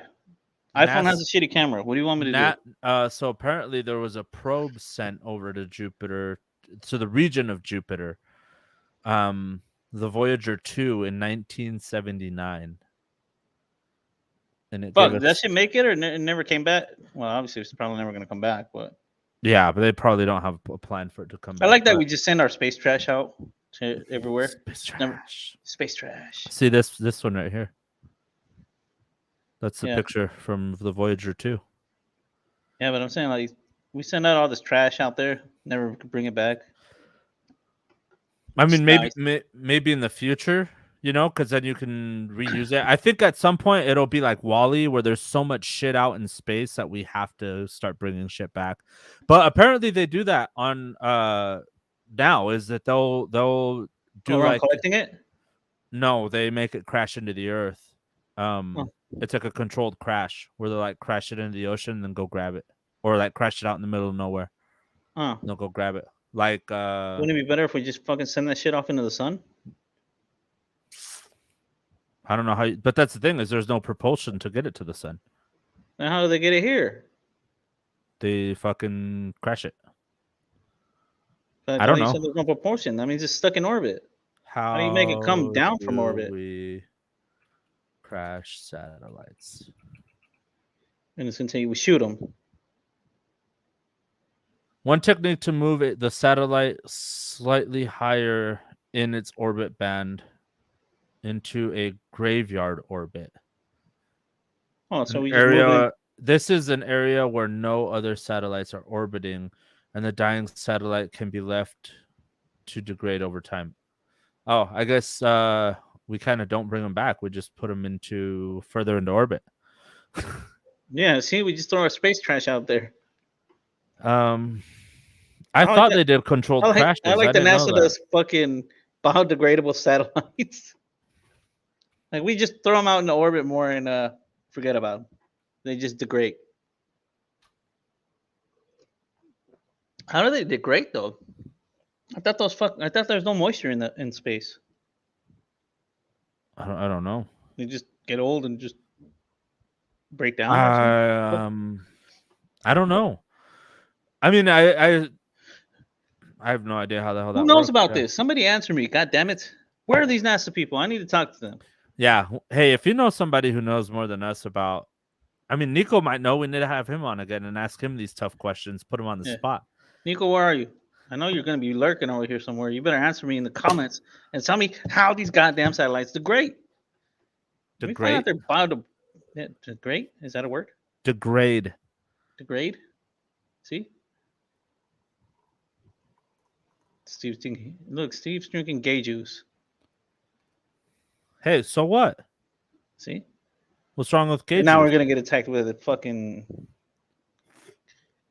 iPhone NASA has a shitty camera. What do you want me to do? So apparently there was a probe sent over to Jupiter, to the region of Jupiter. The Voyager 2 in 1979. And it Fuck, gave did that us, shit make it or it never came back? Well, obviously, it's probably never going to come back. But yeah, but they probably don't have a plan for it to come back. I like that but- we just send our space trash out to everywhere. Space Never- trash. Space trash. See this one right here. That's the Yeah. picture from the Voyager 2. Yeah, but I'm saying like we send out all this trash out there, never bring it back. I mean, It's maybe in the future, because then you can reuse it. I think at some point it'll be like Wall-E, where there's so much shit out in space that we have to start bringing shit back. But apparently they do that on now. Is that they'll do Around like collecting it? no, they make it crash into the earth. It's like a controlled crash where they like crash it into the ocean and then go grab it, or like crash it out in the middle of nowhere. Huh. And they'll go grab it. Like Wouldn't it be better if we just fucking send that shit off into the sun? I don't know how, but that's the thing is there's no propulsion to get it to the sun. Then how do they get it here? They fucking crash it. But I don't you know. said there's no propulsion. That means it's stuck in orbit. How do you make it come down from do orbit? We crash satellites. And it's gonna tell you we shoot them. One technique to move the satellite slightly higher in its orbit band into a graveyard orbit. Oh, so An we just move it. area. This is an area where no other satellites are orbiting, and the dying satellite can be left to degrade over time. Oh, I guess we kind of don't bring them back. We just put them further into orbit. Yeah, see, we just throw our space trash out there. I like thought that. they did controlled crashes. I like the didn't know NASA that. does fucking biodegradable satellites. Like we just throw them out into orbit more and forget about them. They just degrade. How do they degrade though? I thought there's no moisture in space. I don't know. They just get old and just break down. Or something? I don't know. I mean, I have no idea how the hell that Who knows works, about yeah. this? Somebody answer me. God damn it. Where are these NASA people? I need to talk to them. Yeah. Hey, if you know somebody who knows more than us about, I mean, Nico might know. We need to have him on again and ask him these tough questions. Put him on the Yeah. spot. Nico, where are you? I know you're going to be lurking over here somewhere. You better answer me in the comments and tell me how these goddamn satellites degrade. We find out they're degrade. Is that a word? Degrade. Degrade. See? Steve's drinking. Look, Steve's drinking gay juice. Hey, so what? See? What's wrong with gay And now juice? we're gonna get attacked with a fucking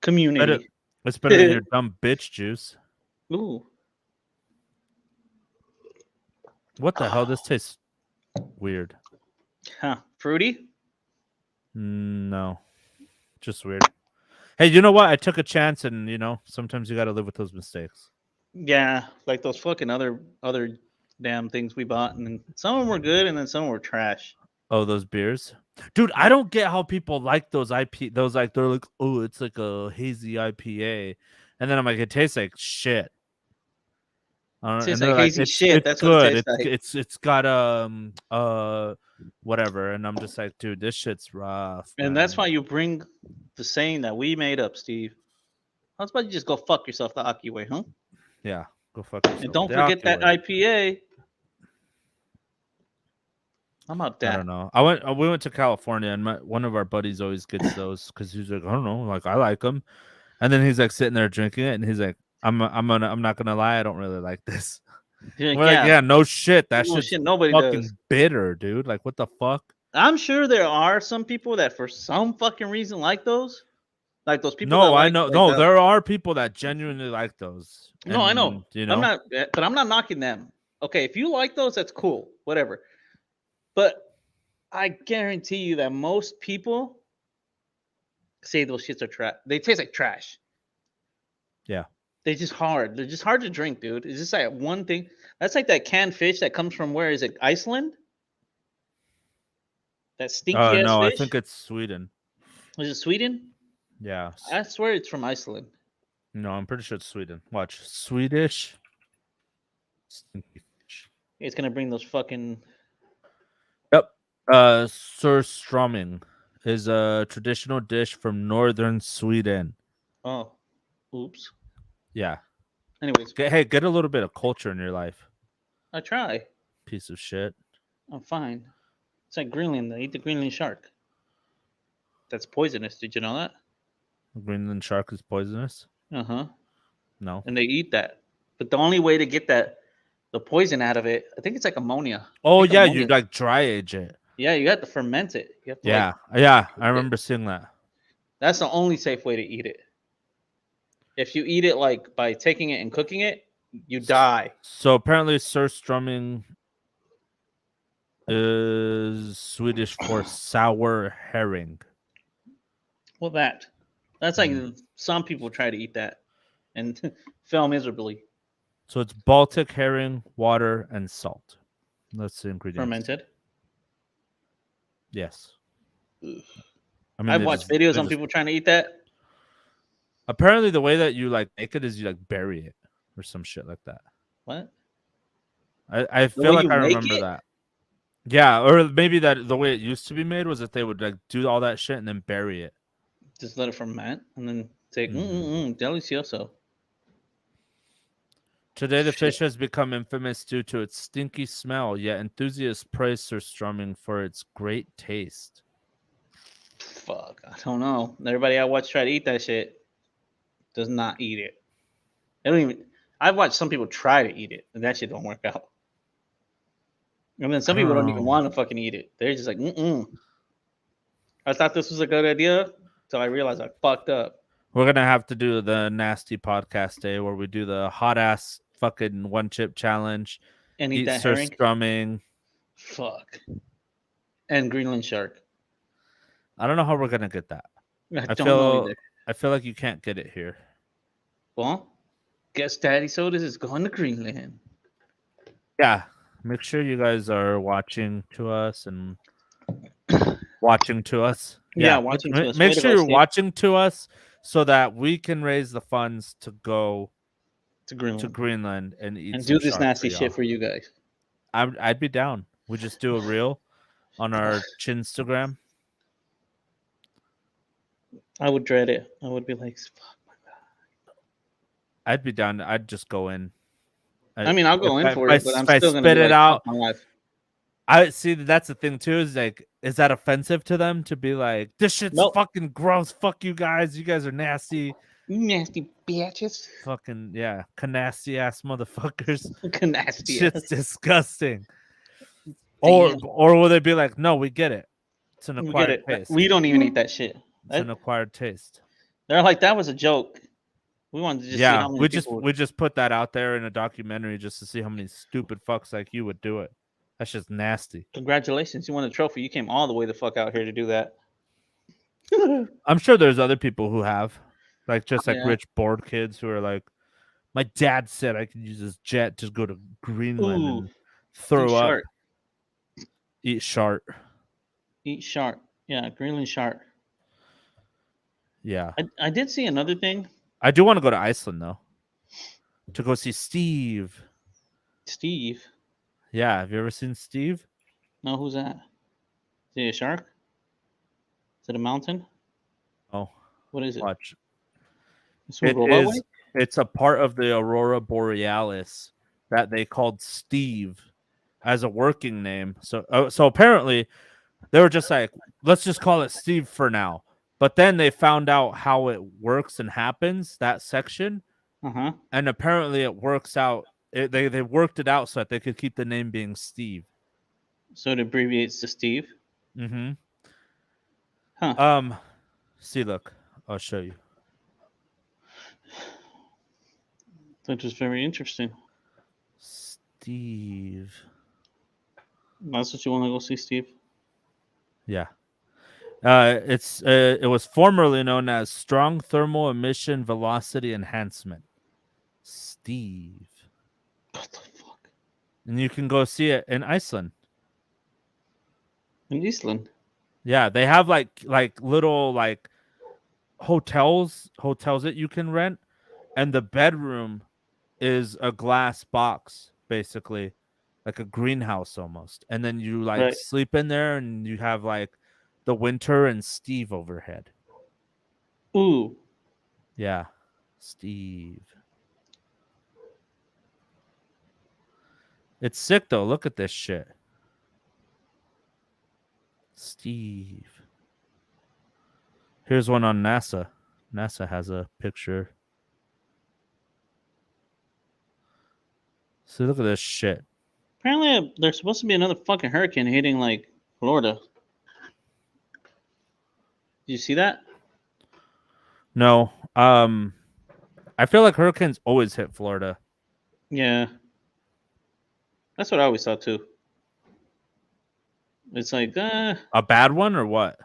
community. It's better than your dumb bitch juice. Ooh. What the hell? This tastes weird. Huh. Fruity? No. Just weird. Hey, you know what? I took a chance, and sometimes you got to live with those mistakes. Yeah, like those fucking other damn things we bought, and then some of them were good, and then some were trash. Oh, those beers, dude! I don't get how people like those IP. Those like they're like, oh, it's like a hazy IPA, and then I'm like, it tastes like shit. It tastes and like they're hazy shit. It's That's good. what it tastes like. It's got whatever, and I'm just like, dude, this shit's rough. And man. that's why you bring the saying that we made up, Steve. How about you just go fuck yourself the Aki way, huh? Yeah, go fuck yourself. And don't The forget Aki that way. IPA. How about that? I don't know. We went to California, and one of our buddies always gets those because he's like, I don't know, like I like them, and then he's like sitting there drinking it, and he's like, I'm not gonna lie, I don't really like this. You're We're like, yeah, no shit, that No shit's shit, nobody fucking does. bitter, dude. Like, what the fuck? I'm sure there are some people that for some fucking reason like those. Like those people No, that I like know. like No, the- there are people that genuinely like those. No, I know. And, I'm not knocking them. Okay, if you like those, that's cool. Whatever. But I guarantee you that most people say those shits are trash. They taste like trash. Yeah. They're just hard. They're just hard to drink, dude. It's just like one thing. That's like that canned fish that comes from where is it? Iceland? That stinky ass no, I fish? think it's Sweden. Is it Sweden? Yeah. I swear it's from Iceland. No, I'm pretty sure it's Sweden. Watch. Swedish. Stinky fish. It's gonna bring those fucking Yep. Surströmming is a traditional dish from northern Sweden. oh, oops. Yeah. Anyways, Get a little bit of culture in your life. I try. Piece of shit. I'm fine. It's like Greenland. They eat the Greenland shark. That's poisonous. Did you know that? Greenland shark is poisonous? Uh huh. No. And they eat that. But the only way to get the poison out of it, I think it's like ammonia. Oh, Like yeah, ammonia. you like dry age it. Yeah, you have to ferment it. You have to Yeah, I remember seeing that. That's the only safe way to eat it. If you eat it like by taking it and cooking it, you die. So apparently surströmming is Swedish for sour herring. Well, that's like some people try to eat that and fail miserably. So it's Baltic herring, water, and salt. That's the ingredients. Fermented. Yes. Ugh. I mean, I've watched videos on people trying to eat that. Apparently, the way that you like make it is you like bury it or some shit like that. What? I way feel like you I make remember it? that. Yeah, or maybe that the way it used to be made was that they would like do all that shit and then bury it. Just let it ferment and then take delicioso. Today, the Shit. fish has become infamous due to its stinky smell, yet enthusiasts praise surströmming for its great taste. Fuck, I don't know. Everybody I watch try to eat that shit does not eat it. They don't even. I've watched some people try to eat it, and that shit don't work out. And then some people don't even want to fucking eat it. They're just like, mm-mm. I thought this was a good idea until I realized I fucked up. We're gonna have to do the nasty podcast day where we do the hot ass fucking one chip challenge, And eat eat that herring. surstrumming. Fuck. And Greenland shark. I don't know how we're gonna get that. I don't know either. I feel like you can't get it here. Well, guess Daddy Sodas is going to Greenland. Yeah, make sure you guys are watching to us and watching to us. Yeah, watching to us. Way Make to sure go, you're Steve. watching to us so that we can raise the funds to go To Greenland. to Greenland and eat And some do this shark nasty for shit y'all. for you guys. I'd be down. We just do a reel on our Chinstagram. I would dread it. I would be like, fuck my God. I'd be down. I'd just go in. I mean, I'll go in for it, but I'm if I still going spit to be it like, out. fuck my life. I see that's the thing too. Is like, is that offensive to them to be like, this shit's Nope. fucking gross. Fuck you guys. You guys are nasty. You nasty bitches. Fucking yeah, nasty ass motherfuckers. Nasty. Shit's disgusting. Or will they be like, no, we get it. It's an We get acquired it. taste. We don't even eat that shit. It's an acquired taste. They're like, that was a joke. We wanted to just see Yeah, how many we people just put that out there in a documentary just to see how many stupid fucks like you would do it. That's just nasty. Congratulations, you won a trophy. You came all the way the fuck out here to do that. I'm sure there's other people who have, like, just like Yeah. rich bored kids who are like, my dad said I could use this jet to go to Greenland Ooh, and throw eat up, shark. eat shark. Eat shark. Yeah, Greenland shark. Yeah, I did see another thing. I do want to go to Iceland though, to go see Steve. Steve. Yeah, have you ever seen Steve? No, who's that? Is it a shark? Is it a mountain? Oh, What is it? watch. It's It Uruguay? is. It's a part of the Aurora Borealis that they called Steve as a working name. So apparently they were just like, let's just call it Steve for now. But then they found out how it works and happens, that section, Uh-huh. and apparently it works out. They worked it out so that they could keep the name being Steve. So it abbreviates to Steve. Mm-hmm. Huh. See, look, I'll show you. That was very interesting. Steve. That's what you want to go see, Steve? Yeah. It was formerly known as Strong Thermal Emission Velocity Enhancement. Steve. What the fuck? And you can go see it in Iceland. In Iceland? Yeah, they have like little like hotels that you can rent, and the bedroom is a glass box, basically, like a greenhouse almost. And then you like Right. sleep in there, and you have like the winter and Steve overhead. Ooh. Yeah, Steve. It's sick though. Look at this shit. Steve. Here's one on NASA. NASA has a picture. See, look at this shit. Apparently, there's supposed to be another fucking hurricane hitting like Florida. Did you see that? No. I feel like hurricanes always hit Florida. Yeah. That's what I always thought too. It's like, A bad one or what?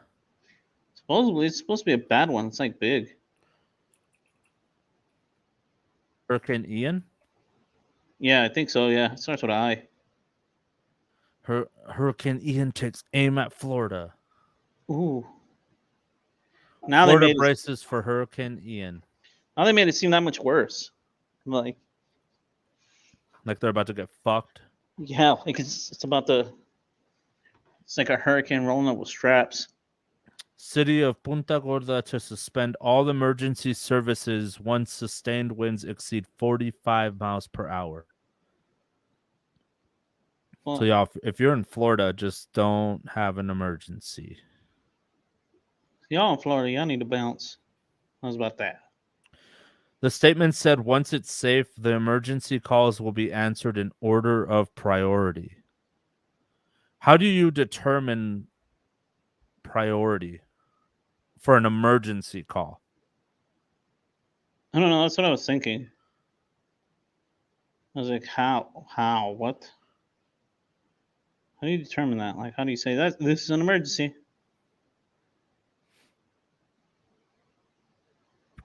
supposedly it's supposed to be a bad one. It's like big. Hurricane Ian? Yeah, I think so. Yeah, it starts with an I. Hurricane Ian takes aim at Florida. Ooh. Now Florida they made braces for Hurricane Ian. now they made it seem that much worse. Like, Like they're about to get fucked. yeah, like it's about to. It's like a hurricane rolling up with straps. City of Punta Gorda to suspend all emergency services once sustained winds exceed 45 miles per hour. Well, So y'all, if you're in Florida, just don't have an emergency. y'all in Florida, y'all need to bounce. How's about that? The statement said once it's safe, the emergency calls will be answered in order of priority. How do you determine priority? for an emergency call. I don't know. That's what I was thinking. I was like, how, what? How do you determine that? Like, how do you say that this is an emergency?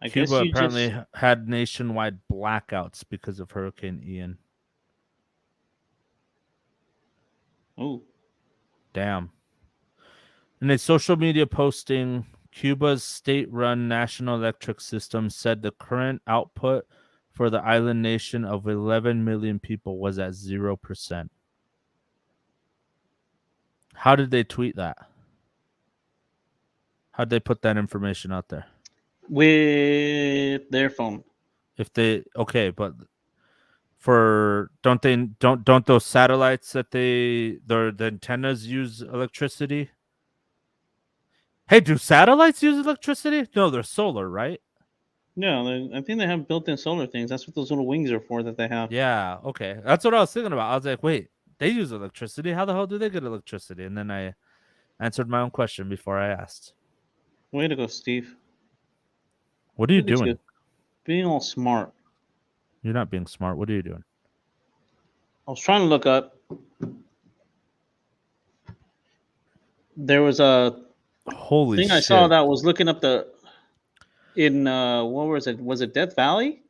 I guess Cuba you apparently just. had nationwide blackouts because of Hurricane Ian. Oh, Damn. In a social media posting, Cuba's state-run national electric system said the current output for the island nation of 11 million people was at 0%. How did they tweet that? How'd they put that information out there? with their phone. If they but for don't those satellites that the antennas use electricity? Hey, do satellites use electricity? No, they're solar, right? No, I think they have built-in solar things. That's what those little wings are for that they have. Yeah, okay. That's what I was thinking about. I was like, wait, they use electricity. How the hell do they get electricity? And then I answered my own question before I asked. Way to go, Steve. What are you Look at doing? you. Being all smart. You're not being smart. What are you doing? I was trying to look up. There was a Holy thing shit. I saw that was looking up what was it? Was it Death Valley?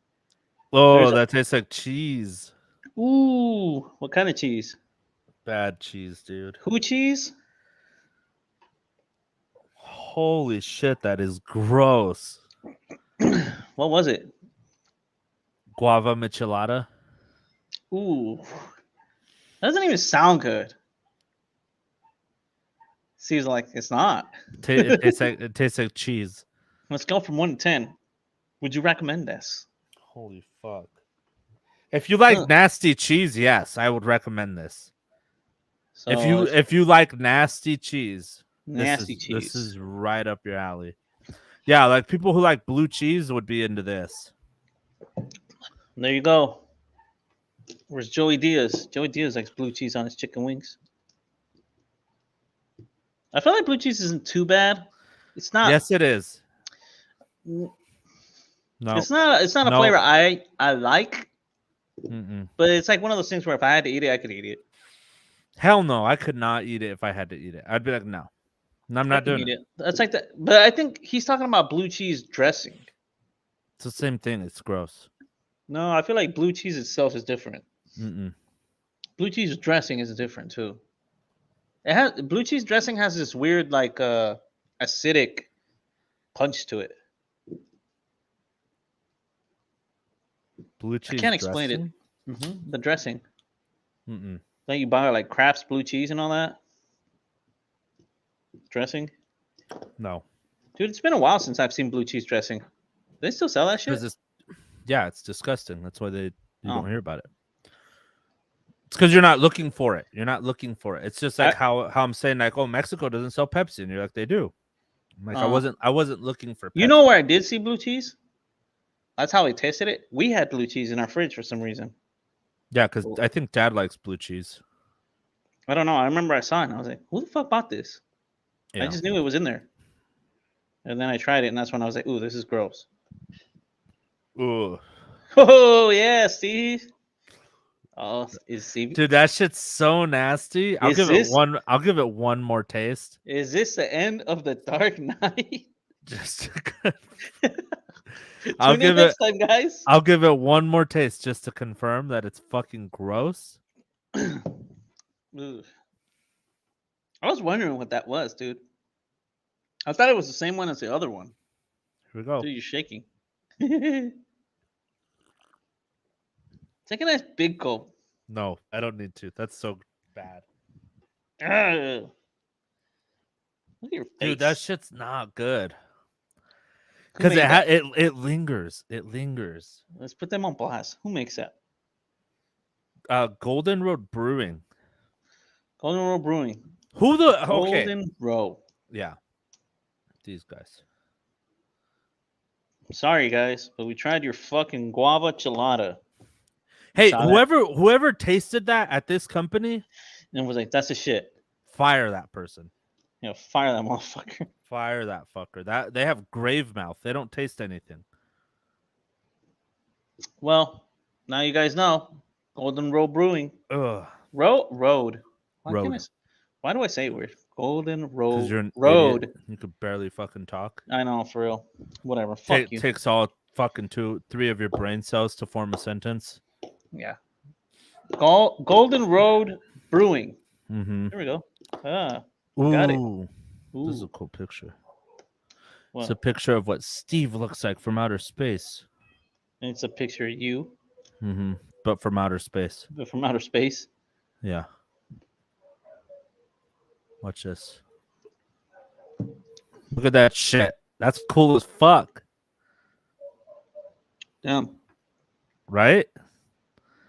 Oh, there's a- that tastes like cheese. Ooh, what kind of cheese? Bad cheese, dude. Who cheese? Holy shit, that is gross. What was it? Guava michelada. Ooh, that doesn't even sound good. Seems like it's not. It tastes like cheese. Let's go from 1 to 10. Would you recommend this? Holy fuck. If you like Huh. nasty cheese, yes, I would recommend this. So If you like nasty cheese, nasty this cheese. is right up your alley. Yeah, like people who like blue cheese would be into this. There you go. Where's Joey Diaz? Joey Diaz likes blue cheese on his chicken wings. I feel like blue cheese isn't too bad. It's not. Yes, it is. No. No. It's not. It's not a No. flavor I like. Mm-mm. But it's like one of those things where if I had to eat it, I could eat it. Hell no, I could not eat it if I had to eat it. I'd be like, no, I'm not doing it. That's like that. But I think he's talking about blue cheese dressing. It's the same thing. It's gross. No, I feel like blue cheese itself is different. Mm-mm. Blue cheese dressing is different too. It has blue cheese dressing has this weird like acidic punch to it. Blue cheese. I can't explain dressing? it. The dressing Mm-mm. that you buy like Kraft's blue cheese and all that dressing. No. Dude, it's been a while since I've seen blue cheese dressing. They still sell that shit? It's disgusting. That's why you don't Oh. hear about it. It's because you're not looking for it. You're not looking for it. It's just like how I'm saying, like, oh, Mexico doesn't sell Pepsi, and you're like, they do. I'm like, I wasn't looking for Pepsi. You know where I did see blue cheese? That's how we tasted it. We had blue cheese in our fridge for some reason. Yeah, because I think Dad likes blue cheese. I don't know. I remember I saw it and I was like, who the fuck bought this? Yeah. I just knew it was in there. And then I tried it and that's when I was like, ooh, this is gross. Ooh. Oh, yeah, Steve. Oh, is Steve. Dude, that shit's so nasty. I'll give it one more taste. Is this the end of the Dark Knight? Just Tune in next time, guys. I'll give it one more taste just to confirm that it's fucking gross. Ugh. I was wondering what that was, dude. I thought it was the same one as the other one. Here we go. Dude, you're shaking. Take a nice big gulp. No, I don't need to. That's so bad. Ugh. Look at your face. Dude, that shit's not good. Who Because made that? it lingers. It lingers. Let's put them on blast. Who makes that? Golden Road Brewing. Golden Row Brewing. Who the okay? Golden Row. Yeah. These guys. Sorry, guys, but we tried your fucking guava chilada. Hey, Saw that. whoever tasted that at this company, And was like, that's a shit. fire that person. Yeah, fire that motherfucker. Fire that fucker. That they have grave mouth. They don't taste anything. Well, now you guys know. Golden Road Brewing. Ugh. Road. Why can't I Road. s- Why do I say it weird? Golden Because you're an Road. idiot. You could barely fucking talk. I know, for real. Whatever. Fuck you. Takes all fucking 3 of your brain cells to form a sentence. Yeah. Golden Road Brewing. Mm-hmm. There we go. Ah, Ooh, got it. this is a Ooh. cool picture. What? It's a picture of what Steve looks like from outer space. And it's a picture of you, Mm-hmm. But from outer space. but from outer space. Yeah. Watch this. Look at that shit. That's cool as fuck. Damn. Right?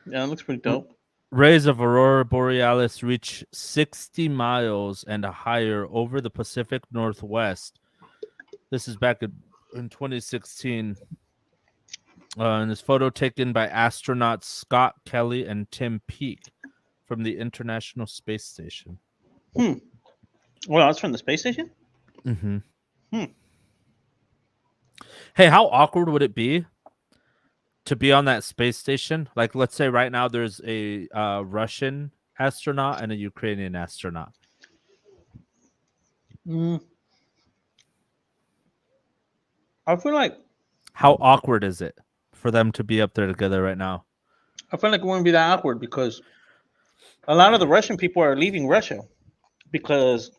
Yeah, it looks pretty dope. Rays of Aurora Borealis reach 60 miles and higher over the Pacific Northwest. This is back in 2016. And this photo taken by astronauts Scott Kelly and Tim Peake from the International Space Station. Well, that's from the space station? Mm-hmm. Hmm. Hey, how awkward would it be to be on that space station? Like, let's say right now there's a Russian astronaut and a Ukrainian astronaut. I feel like How awkward is it for them to be up there together right now? it wouldn't be that awkward because a lot of the Russian people are leaving Russia because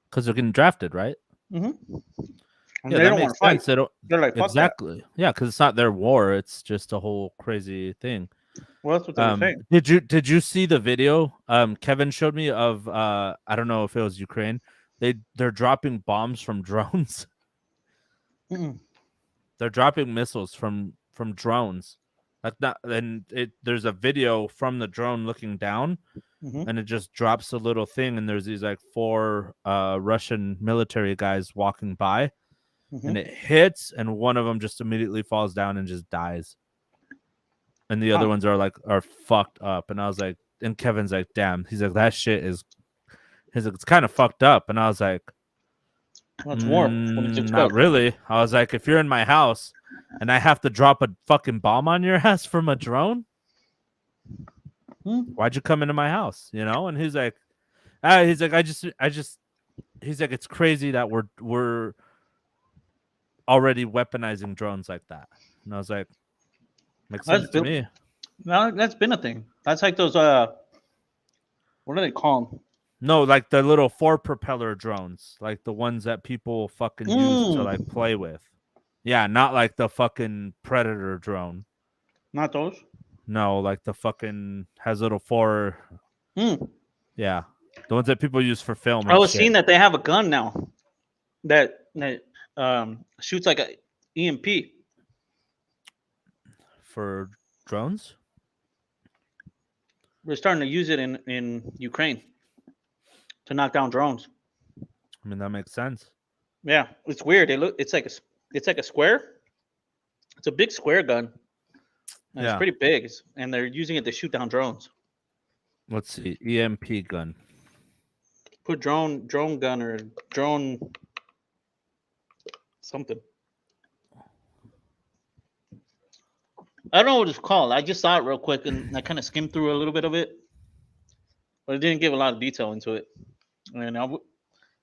Because they're getting drafted, right? and Yeah, they that don't want makes to fight. sense. They don't They're like, fuck that. exactly. Yeah, because it's not their war; it's just a whole crazy thing. Well, that's what they were saying. Did you see the video? Kevin showed me of I don't know if it was Ukraine. They're dropping bombs from drones. Mm-mm. They're dropping missiles from drones. Like not, and there's a video from the drone looking down, Mhm. and it just drops a little thing, and there's these like 4 Russian military guys walking by, and it hits, and one of them just immediately falls down and just dies. And the other ones are fucked up. And I was like, and Kevin's like, damn. He's like, that shit is. He's like, it's kind of fucked up. And I was like, That's war. What did you not expect? really. I was like, if you're in my house and I have to drop a fucking bomb on your ass from a drone, why'd you come into my house? You know? And he's like, I just, he's like, it's crazy that we're already weaponizing drones like that. And I was like, makes sense to me. No, that's been a thing. That's like those what do they call them? No, like the little 4 propeller drones, like the ones that people fucking use to like play with. Yeah, not like the fucking Predator drone. Not those. No, like the fucking has little 4. Yeah, the ones that people use for film. I was seeing that they have a gun now that shoots like a EMP for drones. We're starting to use it in Ukraine to knock down drones. I mean, that makes sense. Yeah, it's weird. It's like a square. It's a big square gun. And It's pretty big, and they're using it to shoot down drones. Let's see, EMP gun. Put drone gun or drone something. I don't know what it's called. I just saw it real quick, and I kind of skimmed through a little bit of it, but it didn't give a lot of detail into it. And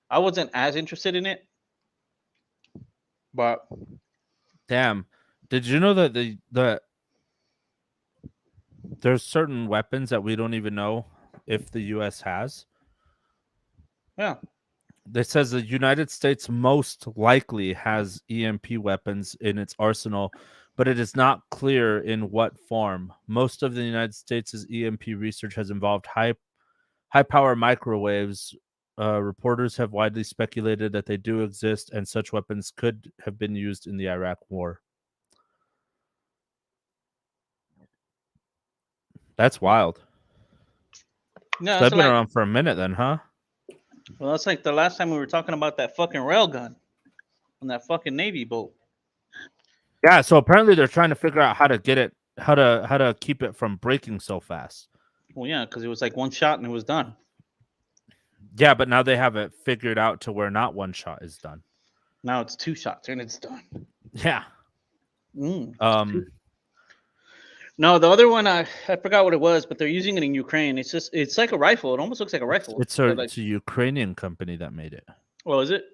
I wasn't as interested in it, but damn, did you know that there's certain weapons that we don't even know if the U.S. has? Yeah. It says the United States most likely has EMP weapons in its arsenal, but it is not clear in what form. Most of the United States' EMP research has involved high-power microwaves. Reporters have widely speculated that they do exist, and such weapons could have been used in the Iraq War. That's wild. No, So they've been around for a minute then, huh? Well, that's like the last time we were talking about that fucking railgun on that fucking Navy boat. Yeah, so apparently they're trying to figure out how to get it, how to keep it from breaking so fast. Well, yeah, because it was like one shot and it was done. Yeah, but now they have it figured out to where not one shot is done. Now it's 2 shots and it's done. Yeah. Mm. No, the other one I forgot what it was, but they're using it in Ukraine. It's like a rifle. It almost looks like a rifle. It's but like, a Ukrainian company that made it. well, is it?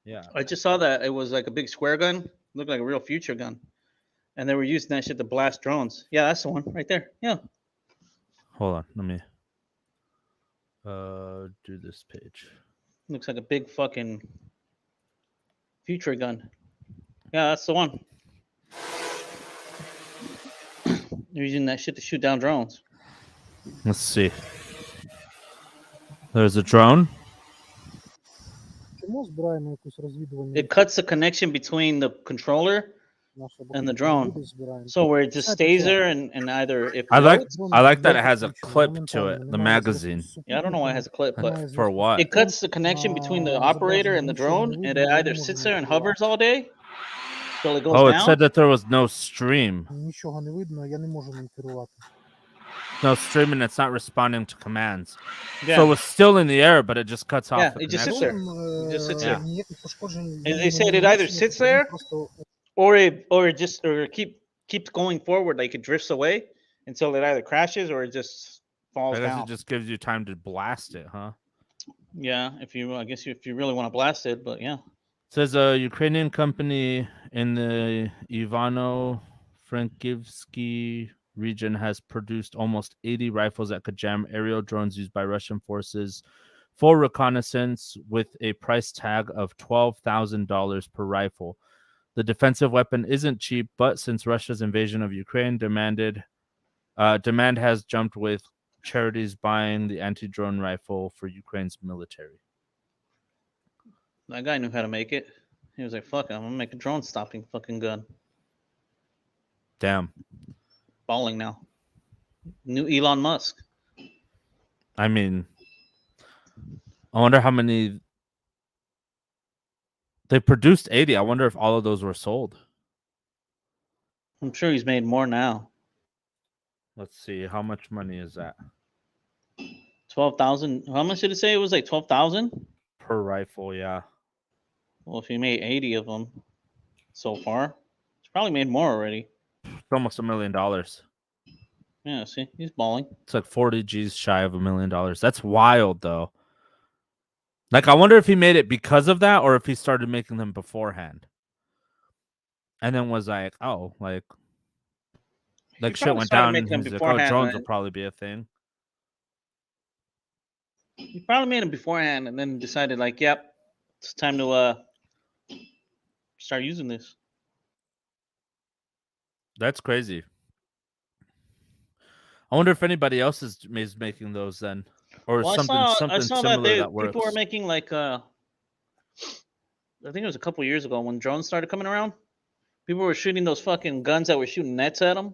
Yeah. I just saw that it was like a big square gun. Looked like a real future gun, and they were using that shit to blast drones. Yeah, that's the one right there. Yeah. Hold on, let me do this page. Looks like a big fucking future gun. Yeah, that's the one. They're using that shit to shoot down drones. Let's see. There's a drone. Чому збираємо якусь розвідувальну It cuts the connection between the controller нашу and the drone. люди збираємо? So where it just stays there and either it I like floats. I like that it has a clip to it, the magazine. Yeah, I don't know why it has a clip, but For what? it cuts the connection between the operator and the drone, and it either sits there and hovers all day till it goes Oh, it down. said that there was no stream. Нічого не видно, я не можу ним керувати. No stream and it's not responding to commands. Yeah. So it was still in the air, but it just cuts off. Yeah, the it just sits connection. there. Just sits there. Ніяких пошкоджень. And they said it either sits there or it just keeps going forward, like it drifts away until it either crashes or it just falls I guess down. it just gives you time to blast it, huh? Yeah, if you really want to blast it, but yeah. It says a Ukrainian company in the Ivano-Frankivsky region has produced almost 80 rifles that could jam aerial drones used by Russian forces for reconnaissance with a price tag of $12,000 per rifle. The defensive weapon isn't cheap, but since Russia's invasion of Ukraine demand has jumped with charities buying the anti-drone rifle for Ukraine's military. That guy knew how to make it. He was like, fuck it, I'm gonna make a drone stopping fucking gun. Damn. Balling now. New Elon Musk. I mean, I wonder how many they produced 80. I wonder if all of those were sold. I'm sure he's made more now. Let's see. How much money is that? 12,000. How much did it say? It was like 12,000 Per rifle, yeah. Well, if he made 80 of them so far, he's probably made more already. It's almost $1 million. Yeah, see, he's balling. It's like 40 G's shy of $1 million. That's wild, though. Like, I wonder if he made it because of that or if he started making them beforehand. And then was like, oh, like shit went down and he's like, oh, drones will probably be a thing. He probably made them beforehand and then decided, like, yep, it's time to start using this. That's crazy. I wonder if anybody else is making those then, or Well, something I saw similar that works. people were making like I think it was a couple years ago when drones started coming around. People were shooting those fucking guns that were shooting nets at them.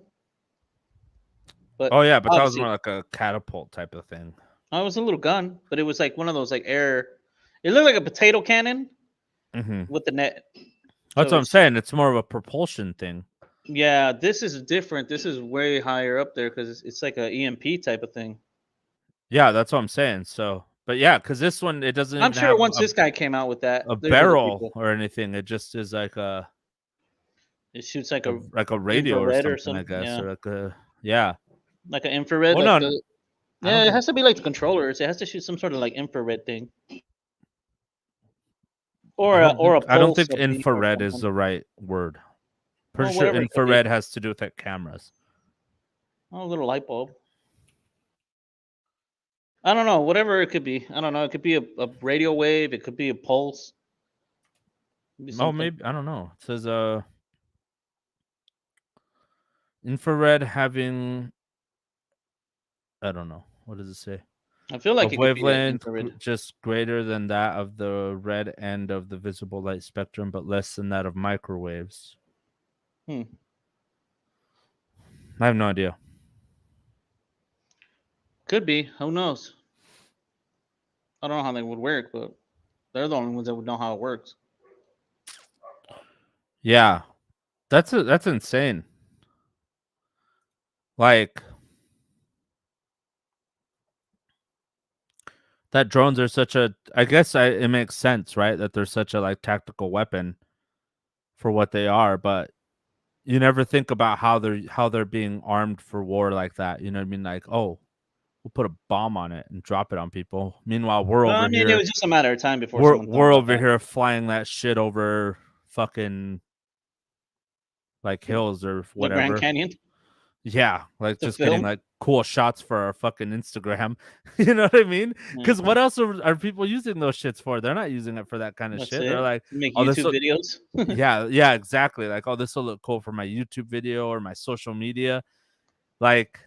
But oh yeah, but that was more like a catapult type of thing. it was a little gun, but it was like one of those like air. It looked like a potato cannon with the net. That's what I'm saying. It's more of a propulsion thing. Yeah, this is different. This is way higher up there because it's like a EMP type of thing. Yeah, that's what I'm saying. So, but yeah, because this one it doesn't. I'm sure once this guy came out with that, a barrel or anything, it just is like a. It shoots like a radio or something, I guess, yeah. or like a like an infrared. Well, like no, yeah, it has to be like the controllers. It has to shoot some sort of like infrared thing. Or a pulse. I don't think infrared is the right word. Pretty sure infrared has to do with like cameras. Oh, a little light bulb. I don't know. Whatever it could be. I don't know. It could be a radio wave. It could be a pulse. Oh, maybe. I don't know. It says infrared having. I don't know. What does it say? I feel like a wavelength just greater than that of the red end of the visible light spectrum, but less than that of microwaves. I have no idea. Could be. Who knows? I don't know how they would work, but they're the only ones that would know how it works. Yeah, that's insane. Like, that drones are such a. I guess it makes sense, right? That they're such a like tactical weapon for what they are, but you never think about how they're being armed for war like that. You know what I mean? Like, oh, we'll put a bomb on it and drop it on people. Meanwhile, we're Well, over I mean, it here. was just a matter of time before We're someone thought about over that. here flying that shit over fucking like hills or The Grand whatever. Canyon. Yeah, like To just getting film? like cool shots for our fucking Instagram. You know what I mean? Because what else are people using those shits for? They're not using it for that kind of That's shit. it. They're like, To make oh, this YouTube videos. yeah, exactly. Like, oh, this will look cool for my YouTube video or my social media. Like,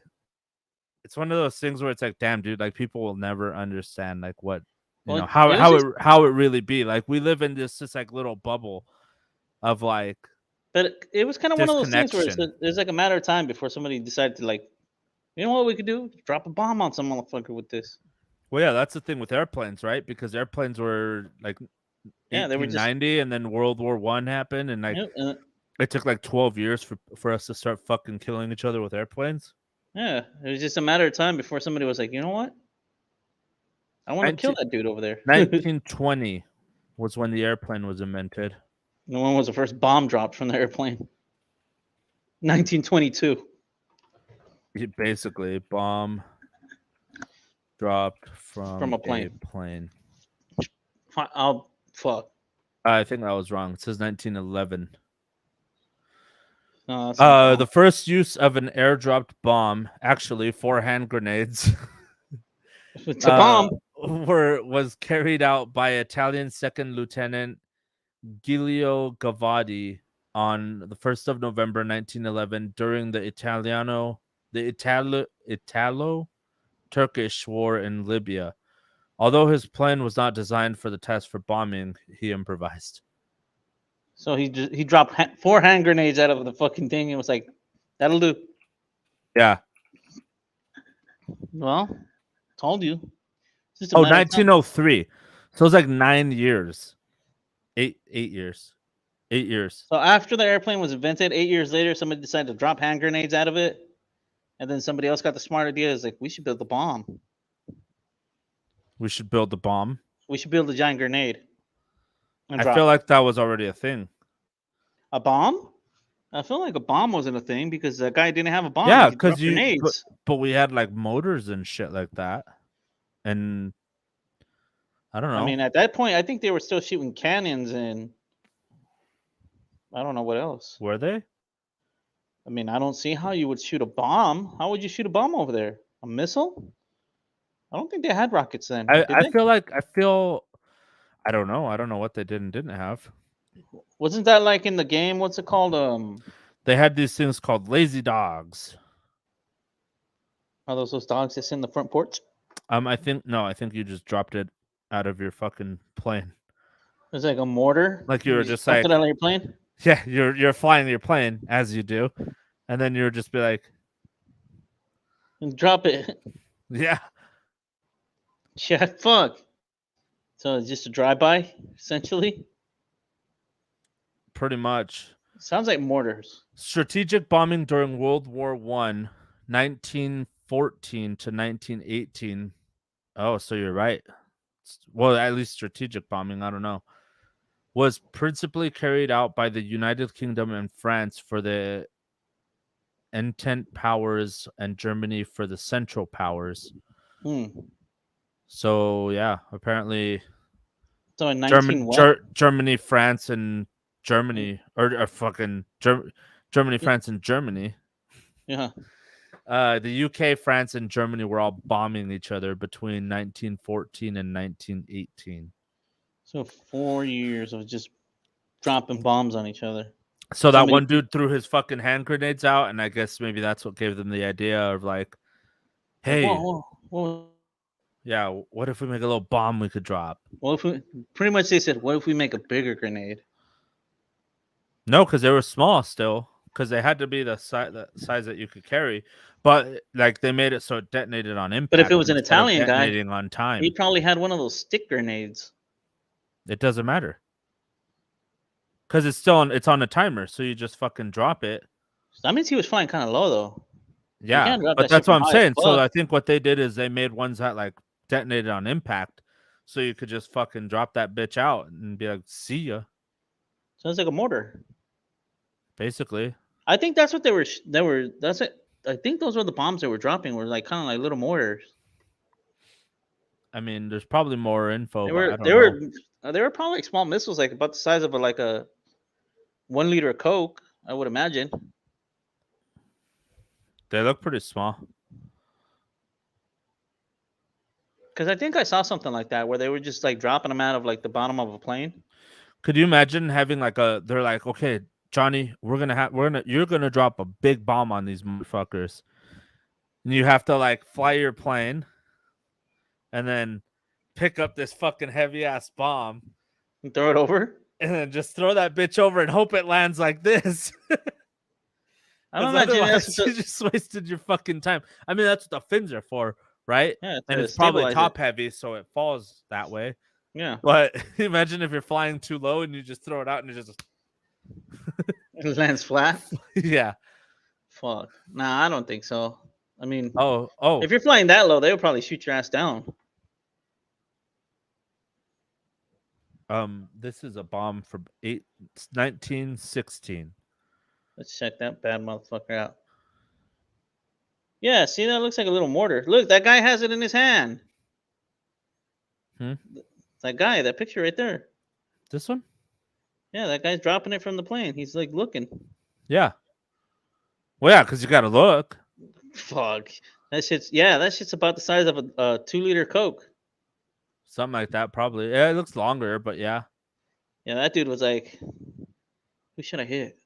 it's one of those things where it's like, damn, dude, like people will never understand like what you Well, know how it was just, how it really be. Like we live in this just like little bubble of like but it was kind of one of those things where disconnection. it's like a matter of time before somebody decided to like, you know what we could do? Drop a bomb on some motherfucker with this. Well, yeah, that's the thing with airplanes, right? Because airplanes were like Yeah, they were just 1890, and then World War One happened, and like it took like 12 years for us to start fucking killing each other with airplanes. yeah, it was just a matter of time before somebody was like, you know what? I want to kill that dude over there. 1920 was when the airplane was invented. And when was the first bomb dropped from the airplane? 1922. Basically, bomb dropped from a plane. Oh fuck. I think that was wrong. It says 1911. No, that's not wrong. The first use of an airdropped bomb, actually 4 hand grenades, It's a bomb. was carried out by Italian Second Lieutenant Giulio Gavadi on the 1st of November 1911 during the Italo-Turkish War in Libya. Although his plane was not designed for the test for bombing, he improvised. So he dropped 4 hand grenades out of the fucking thing and was like, "That'll do." Yeah. Well, told you. It's just a Oh, matter of time. 1903. So it was like 9 years. 8 years. 8 years. So after the airplane was invented, 8 years later, somebody decided to drop hand grenades out of it, and then somebody else got the smart idea. Is like, we should build the bomb. We should build the bomb. We should build a giant grenade. And I drop feel it. like that was already a thing. A bomb? I feel like a bomb wasn't a thing because that guy didn't have a bomb. Yeah, He could drop because grenades. but we had like motors and shit like that, and I don't know. I mean, at that point, I think they were still shooting cannons and I don't know what else. Were they? I mean, I don't see how you would shoot a bomb. How would you shoot a bomb over there? A missile? I don't think they had rockets then. I did they? feel I don't know. I don't know what they did and didn't have. Wasn't that like in the game? What's it called? They had these things called lazy dogs. Are those dogs that sit in the front porch? I think you just dropped it out of your fucking plane. It's like a mortar. Like you were just dropped like, it out of your plane. yeah, you're flying your plane as you do, and then you're just be like, And drop it. yeah. Yeah, fuck. So it's just a drive-by, essentially. Pretty much. Sounds like mortars. Strategic bombing during World War I, 1914 to 1918. Oh, so you're right. Well, at least strategic bombing, I don't know. Was principally carried out by the United Kingdom and France for the Entente powers and Germany for the Central powers. So, yeah, apparently So in 19 Germany, France, and Germany, or fucking Germany, France, and Germany. Yeah. The UK, France, and Germany were all bombing each other between 1914 and 1918. So 4 years of just dropping bombs on each other. So that one dude threw his fucking hand grenades out, and I guess maybe that's what gave them the idea of like, hey, whoa. Yeah, what if we make a little bomb we could drop? Well, if we pretty much they said, what if we make a bigger grenade? No, because they were small still, because they had to be the size that you could carry. But like they made it so it detonated on impact. But if it was an Italian guy, detonating on time, he probably had one of those stick grenades. It doesn't matter. Because it's on a timer, so you just fucking drop it. That means he was flying kind of low, though. Yeah, but that's what I'm saying. So I think what they did is they made ones that like detonated on impact, so you could just fucking drop that bitch out and be like, "See ya." Sounds like a mortar. Basically, I think that's what they were. That's it. I think those were the bombs they were dropping. Were like kind of like little mortars. I mean, there's probably more info, They but I were. don't They know. were. They were probably like small missiles, like about the size of like a 1 liter of Coke. I would imagine. They look pretty small. Because I think I saw something like that where they were just like dropping them out of like the bottom of a plane. Could you imagine having like a? They're like, okay, Johnny, you're gonna drop a big bomb on these motherfuckers, and you have to like fly your plane, and then pick up this fucking heavy ass bomb, And throw it over. and then just throw that bitch over and hope it lands like this. I don't 'Cause imagine otherwise that's you what just wasted your fucking time. I mean, that's what the fins are for, right? yeah, And to it's probably stabilize top heavy, so it falls that way. it. Yeah, But imagine if you're flying too low and you just throw it out and it just it lands flat. yeah. Fuck. Nah, I don't think so. I mean, Oh, if you're flying that low, they would probably shoot your ass down. this is a bomb from 1916. Let's check that bad motherfucker out. Yeah, see, that looks like a little mortar. Look, that guy has it in his hand. Hmm? That guy, that picture right there. This one? Yeah, that guy's dropping it from the plane. He's like looking. Yeah. Well, yeah, because you got to look. Fuck. That shit's about the size of a 2 liter Coke. Something like that, probably. Yeah, it looks longer, but yeah. Yeah, that dude was like, who should I hit?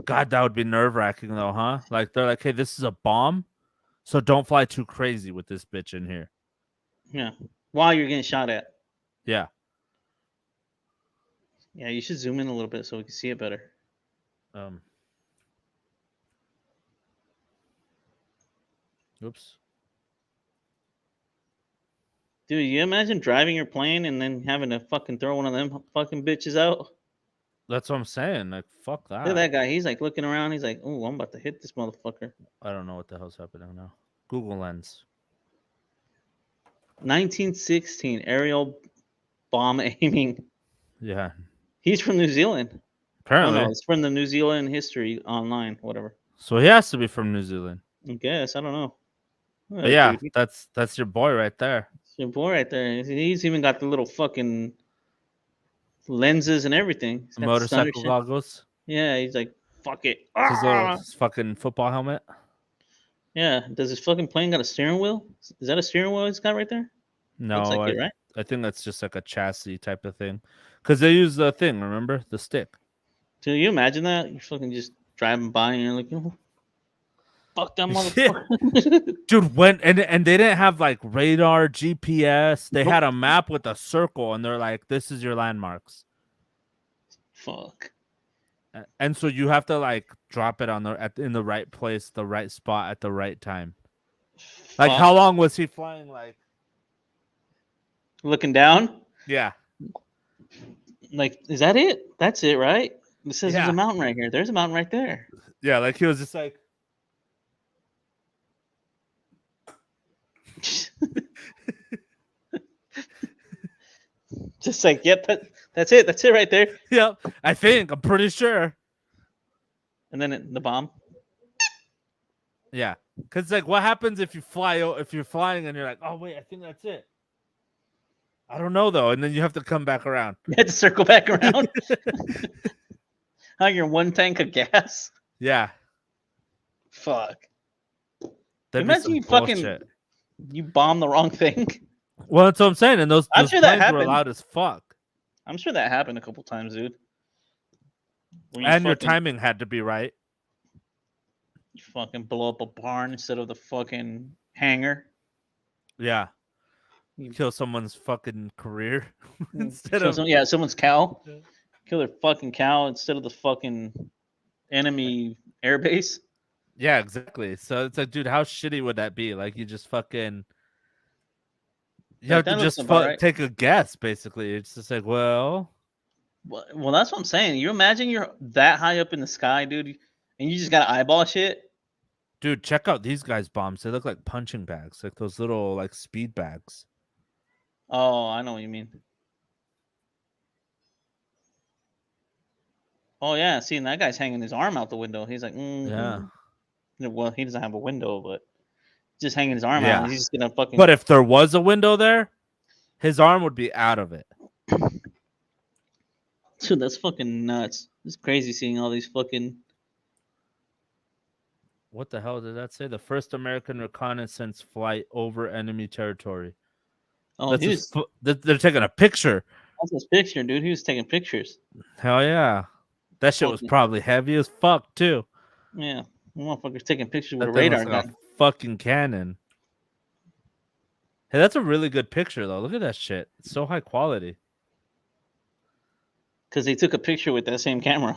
God, that would be nerve wracking, though, huh? Like, they're like, hey, this is a bomb, so don't fly too crazy with this bitch in here. Yeah. While you're getting shot at. Yeah. Yeah, you should zoom in a little bit so we can see it better. Oops. Dude, you imagine driving your plane and then having to fucking throw one of them fucking bitches out? That's what I'm saying. Like, fuck that. Look at that guy. He's like looking around. He's like, oh, I'm about to hit this motherfucker. I don't know what the hell's happening now. Google Lens. 1916 aerial bomb aiming. Yeah. He's from New Zealand. Oh Apparently. no, it's from the New Zealand History Online, whatever. So he has to be from New Zealand. I guess I don't know. But yeah, Dude, that's your boy right there. it's your boy right there. He's even got the little fucking lenses and everything. He's got the stunner Motorcycle shit. goggles. Yeah, he's like, fuck it. His little Ah! fucking football helmet. Yeah, does his fucking plane got a steering wheel? Is that a steering wheel he's got right there? No, Looks like it, right? I think that's just like a chassis type of thing. Because they use the thing, remember? The stick. Do you imagine that? You're fucking just driving by and you're like, oh, fuck that Yeah. motherfucker. Dude, and they didn't have like radar, GPS. They Nope. had a map with a circle, and they're like, "This is your landmarks." Fuck. And so you have to like drop it in the right place, the right spot at the right time. Like, Fuck. how long was he flying? Like, Looking down? yeah, Like, is that it? That's it, right? It says there's Yeah. a mountain right here. There's a mountain right there. yeah. Like he was just like, Just like, yep, that's it. That's it right there. "Yep, I think I'm pretty sure." And then the bomb. Yeah, because like, what happens if if you're flying and you're like, "Oh wait, I think that's it." I don't know though, and then you have to come back around. You had to circle back around on your one tank of gas. Yeah, Fuck. that'd be Imagine some you fucking bullshit. you bomb the wrong thing. Well, that's what I'm saying, and those I'm those sure that planes were happened. loud as fuck, I'm sure that happened a couple times, dude. Where you and your fucking- timing had to be right. You fucking blow up a barn instead of the fucking hangar. Yeah, You kill someone's fucking career instead kill of someone's cow. Yeah. Kill their fucking cow instead of the fucking enemy airbase. yeah, exactly. So it's like, dude, how shitty would that be? Like, you just fucking. You Like, have that to looks just about right. take a guess, basically. It's just like, well, Well, that's what I'm saying. You imagine you're that high up in the sky, dude, and you just gotta eyeball shit. Dude, check out these guys' bombs. They look like punching bags, like those little like speed bags. Oh, I know what you mean. Oh yeah, see, and that guy's hanging his arm out the window. He's like, Yeah. Well, he doesn't have a window, but just hanging his arm out. Yeah. And he's just gonna fucking. But if there was a window there, his arm would be out of it. Dude, that's fucking nuts. It's crazy seeing all these fucking. What the hell did that say? The first American reconnaissance flight over enemy territory. Oh, That's he his was. they're taking a picture. That's his picture, dude. He was taking pictures. Hell yeah. That shit was Fucking- probably heavy as fuck too. Yeah, the motherfucker's taking pictures with That a thing radar looks like gun. a fucking cannon. Hey, that's a really good picture though. Look at that shit. It's so high quality. Because they took a picture with that same camera.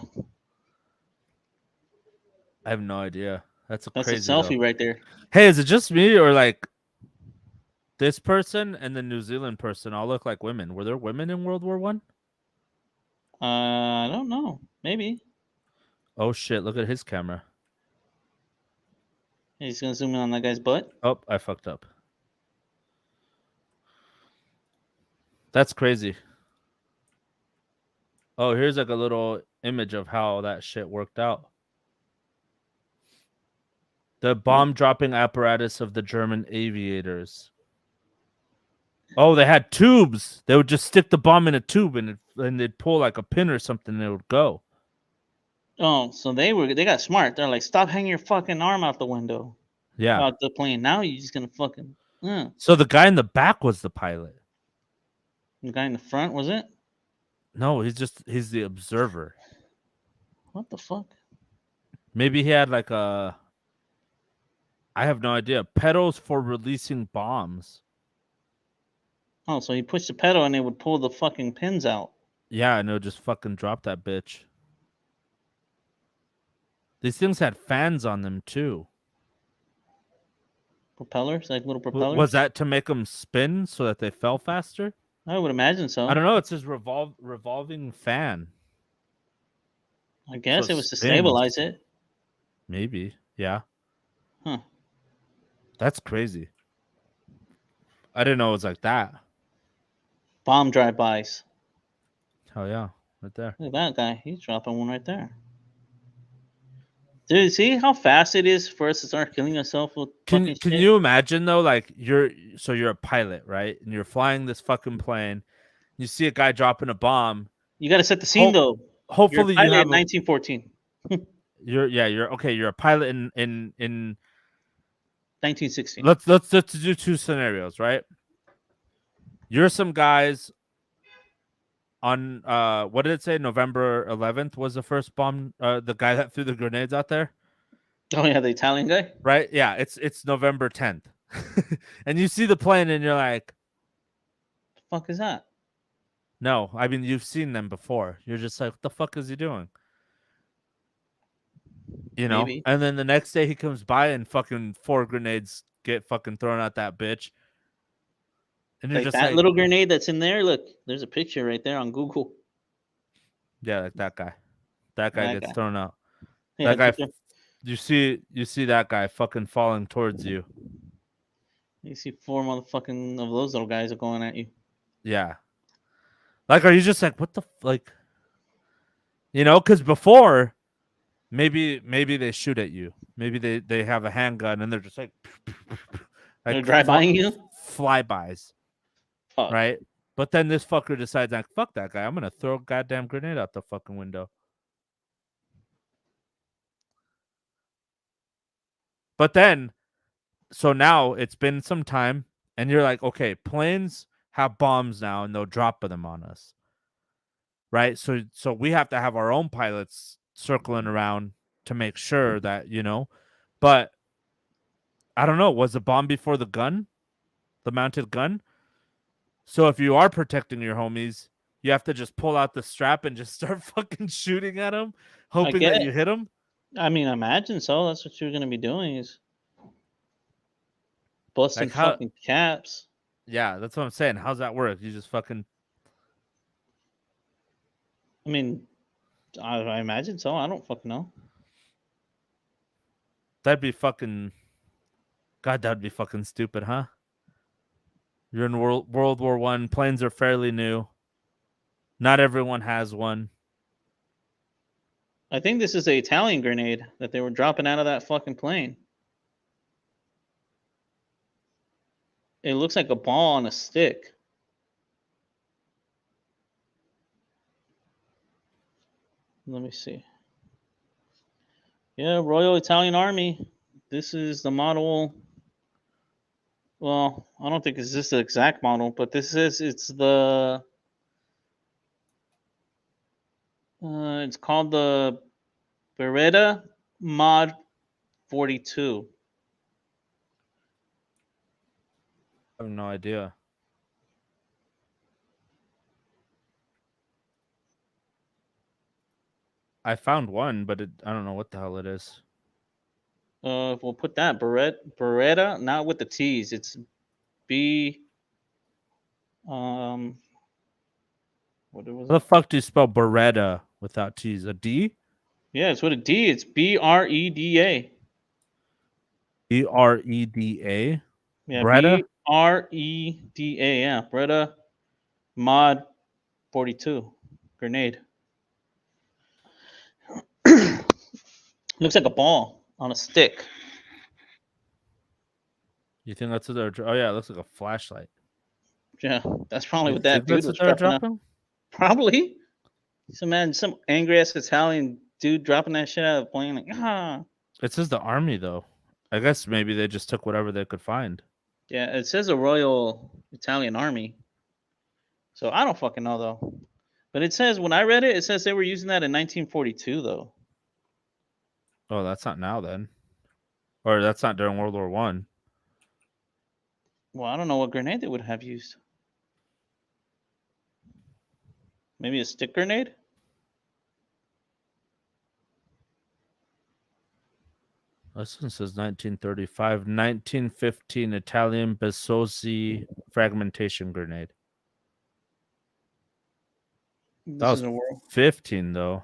I have no idea. That's That's crazy a selfie though. right there. Hey, is it just me or like this person and the New Zealand person all look like women? Were there women in World War One? I don't know. Maybe. Oh shit! Look at his camera. He's gonna zoom in on that guy's butt. Oh, I fucked up. That's crazy. Oh, here's like a little image of how that shit worked out. The bomb dropping apparatus of the German aviators. Oh, they had tubes. They would just stick the bomb in a tube and they'd pull like a pin or something and it would go. Oh, so they got smart. They're like, stop hanging your fucking arm out the window. Yeah. Out the plane. Now you're just gonna fucking. So the guy in the back was the pilot. The guy in the front was it? No, he's the observer. What the fuck? Maybe he had like a I have no idea. Pedals for releasing bombs. Oh, so he pushed the pedal and it would pull the fucking pins out. Yeah, and it'll just fucking drop that bitch. These things had fans on them too. Propellers, like little propellers. Was that to make them spin so that they fell faster? I would imagine so. I don't know. It's his revolving fan. I guess So it was to spins. stabilize it. Maybe. Yeah. Huh. That's crazy. I didn't know it was like that. Bomb drive-bys. Hell yeah. Right there. Look at that guy. He's dropping one right there. Dude, see how fast it is for us to start killing ourselves with Can fucking shit? you imagine though, like you're a pilot, right? And you're flying this fucking plane. You see a guy dropping a bomb. You got to set the scene though. Hopefully You're a you pilot have in 1914. you're okay. You're a pilot in 1916. let's do two scenarios, right? You're some guys on what did it say? November 11th was the first bomb. The guy that threw the grenades out there, Oh yeah, the Italian guy. right? Yeah, it's November 10th, and you see the plane, and you're like, The fuck is that? no, I mean you've seen them before. You're just like, what the fuck is he doing? You know, Maybe. and then the next day he comes by and fucking 4 grenades get fucking thrown at that bitch. And you're Like just that like, little grenade that's in there. Look, there's a picture right there on Google. yeah, like that guy. That guy That gets guy. thrown out. Yeah, That guy, picture. you see that guy fucking falling towards you. You see 4 motherfucking of those little guys are going at you. Yeah. Like, are you just like, what the like? You know, because before, maybe they shoot at you. Maybe they have a handgun and they're just like They're drive-bying you. flybys, Fuck. right? But then this fucker decides, like, fuck that guy. I'm gonna throw a goddamn grenade out the fucking window. But then, so now it's been some time, and you're like, okay, planes have bombs now, and they'll drop them on us, right? So we have to have our own pilots circling around to make sure that, you know. But I don't know. Was the bomb before the gun, the mounted gun? So if you are protecting your homies, you have to just pull out the strap and just start fucking shooting at them, hoping get that it. you hit them. I mean, I imagine so. That's what you're gonna be doing is busting Like how- fucking caps. Yeah, that's what I'm saying. How's that work? You just fucking I mean, I imagine so. I don't fucking know. That'd be fucking. God, that'd be fucking stupid, huh? You're in World War One. Planes are fairly new. Not everyone has one. I think this is the Italian grenade that they were dropping out of that fucking plane. It looks like a ball on a stick. Let me see. Yeah, Royal Italian Army. This is the model. Well, I don't think it's this the exact model, but this is it's the. It's called the Beretta Mod 42. I have no idea. I found one, but I don't know what the hell it is. We'll put that Beretta, not with the T's. It's B. What was How the it? fuck do you spell Beretta without T's? A D? Yeah, it's with a D. It's BREDA. BREDA? Yeah, Beretta? BREDA. Yeah, Beretta Mod 42 grenade. Looks like a ball on a stick. You think that's what they're? Oh yeah, it looks like a flashlight. Yeah, that's probably You what that think dude that's was what they're dropping. dropping? Probably. Some angry ass Italian dude dropping that shit out of the plane. Like, ah. It says the army though. I guess maybe they just took whatever they could find. Yeah, it says a Royal Italian Army. So I don't fucking know though. But it says when I read it, it says they were using that in 1942 though. Oh, that's not now then, or that's not during World War One. Well, I don't know what grenade they would have used. Maybe a stick grenade? This one says 1935, 1915 Italian Besozzi fragmentation grenade. That This was is a world. 15 though.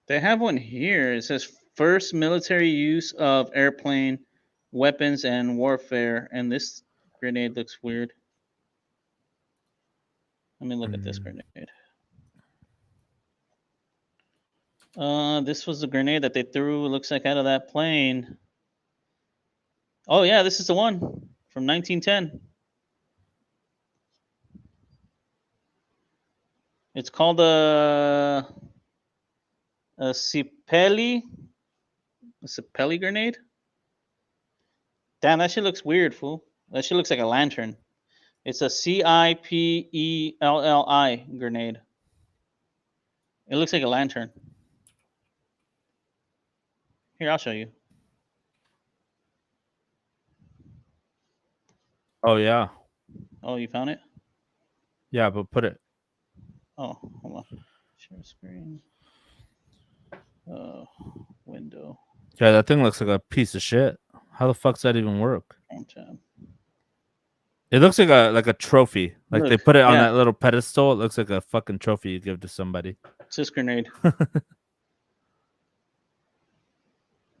They have one here. It says first military use of airplane weapons and warfare. And this grenade looks weird. Let me look at this grenade. This was the grenade that they threw, looks like, out of that plane. Oh yeah, this is the one from 1910. It's called a Cipelli grenade. Damn, that shit looks weird, fool. That shit looks like a lantern. It's a Cipelli grenade. It looks like a lantern. Here, I'll show you. Oh yeah, Oh, you found it? yeah, but put it. Oh, hold on. Share screen. Window. Yeah, that thing looks like a piece of shit. How the fuck's that even work? Tab. It looks like a trophy. Like they Look, put it on yeah. that little pedestal. It looks like a fucking trophy you give to somebody. It's this grenade.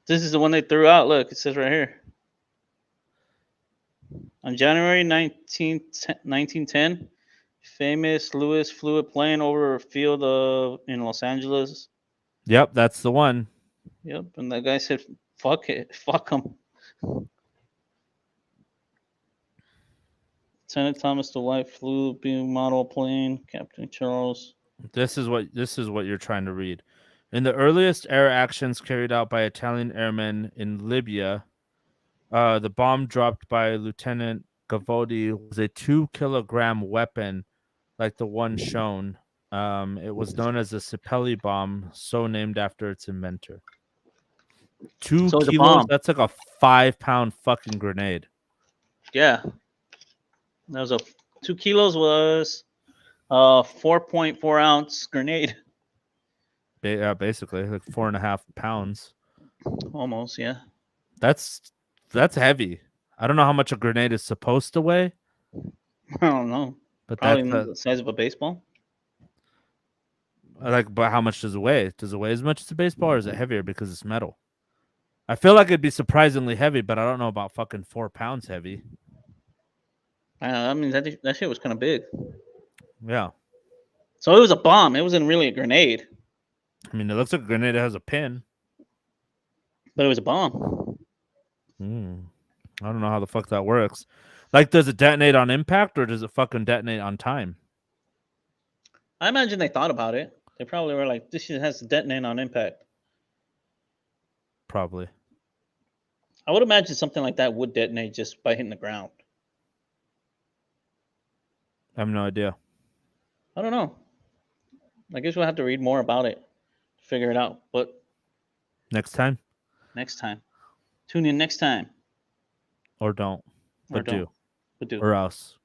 This is the one they threw out. Look, it says right here. On January 1910, famous Lewis flew a plane over a field in Los Angeles. Yep, that's the one. Yep, and that guy said, "Fuck it, fuck him." Lieutenant Thomas Dwight flew the model plane. Captain Charles. This is what you're trying to read. In the earliest air actions carried out by Italian airmen in Libya, the bomb dropped by Lieutenant Gavodi was a 2-kilogram weapon, like the one shown. It was known as the Cipelli bomb, so named after its inventor. 2 So it's a kilos? bomb. That's like a 5-pound fucking grenade. Yeah, that was 2 kilos was a 4.4 ounce grenade. Yeah, basically like 4.5 pounds. Almost, yeah. That's heavy. I don't know how much a grenade is supposed to weigh, I don't know. but Probably that's the size of a baseball. like. But how much does it weigh? Does it weigh as much as a baseball, or is it heavier because it's metal? I feel like it'd be surprisingly heavy, but I don't know about fucking 4 pounds heavy. I mean, that shit was kind of big. Yeah. So it was a bomb. It wasn't really a grenade, I mean, it looks like a grenade that has a pin. but it was a bomb. I don't know how the fuck that works. Like, does it detonate on impact or does it fucking detonate on time? I imagine they thought about it. They probably were like, this shit has to detonate on impact. Probably. I would imagine something like that would detonate just by hitting the ground. I have no idea. I don't know. I guess we'll have to read more about it to figure it out. But Next time? next time. Tune in next time. Or don't. Or But don't. do. But do. Or else.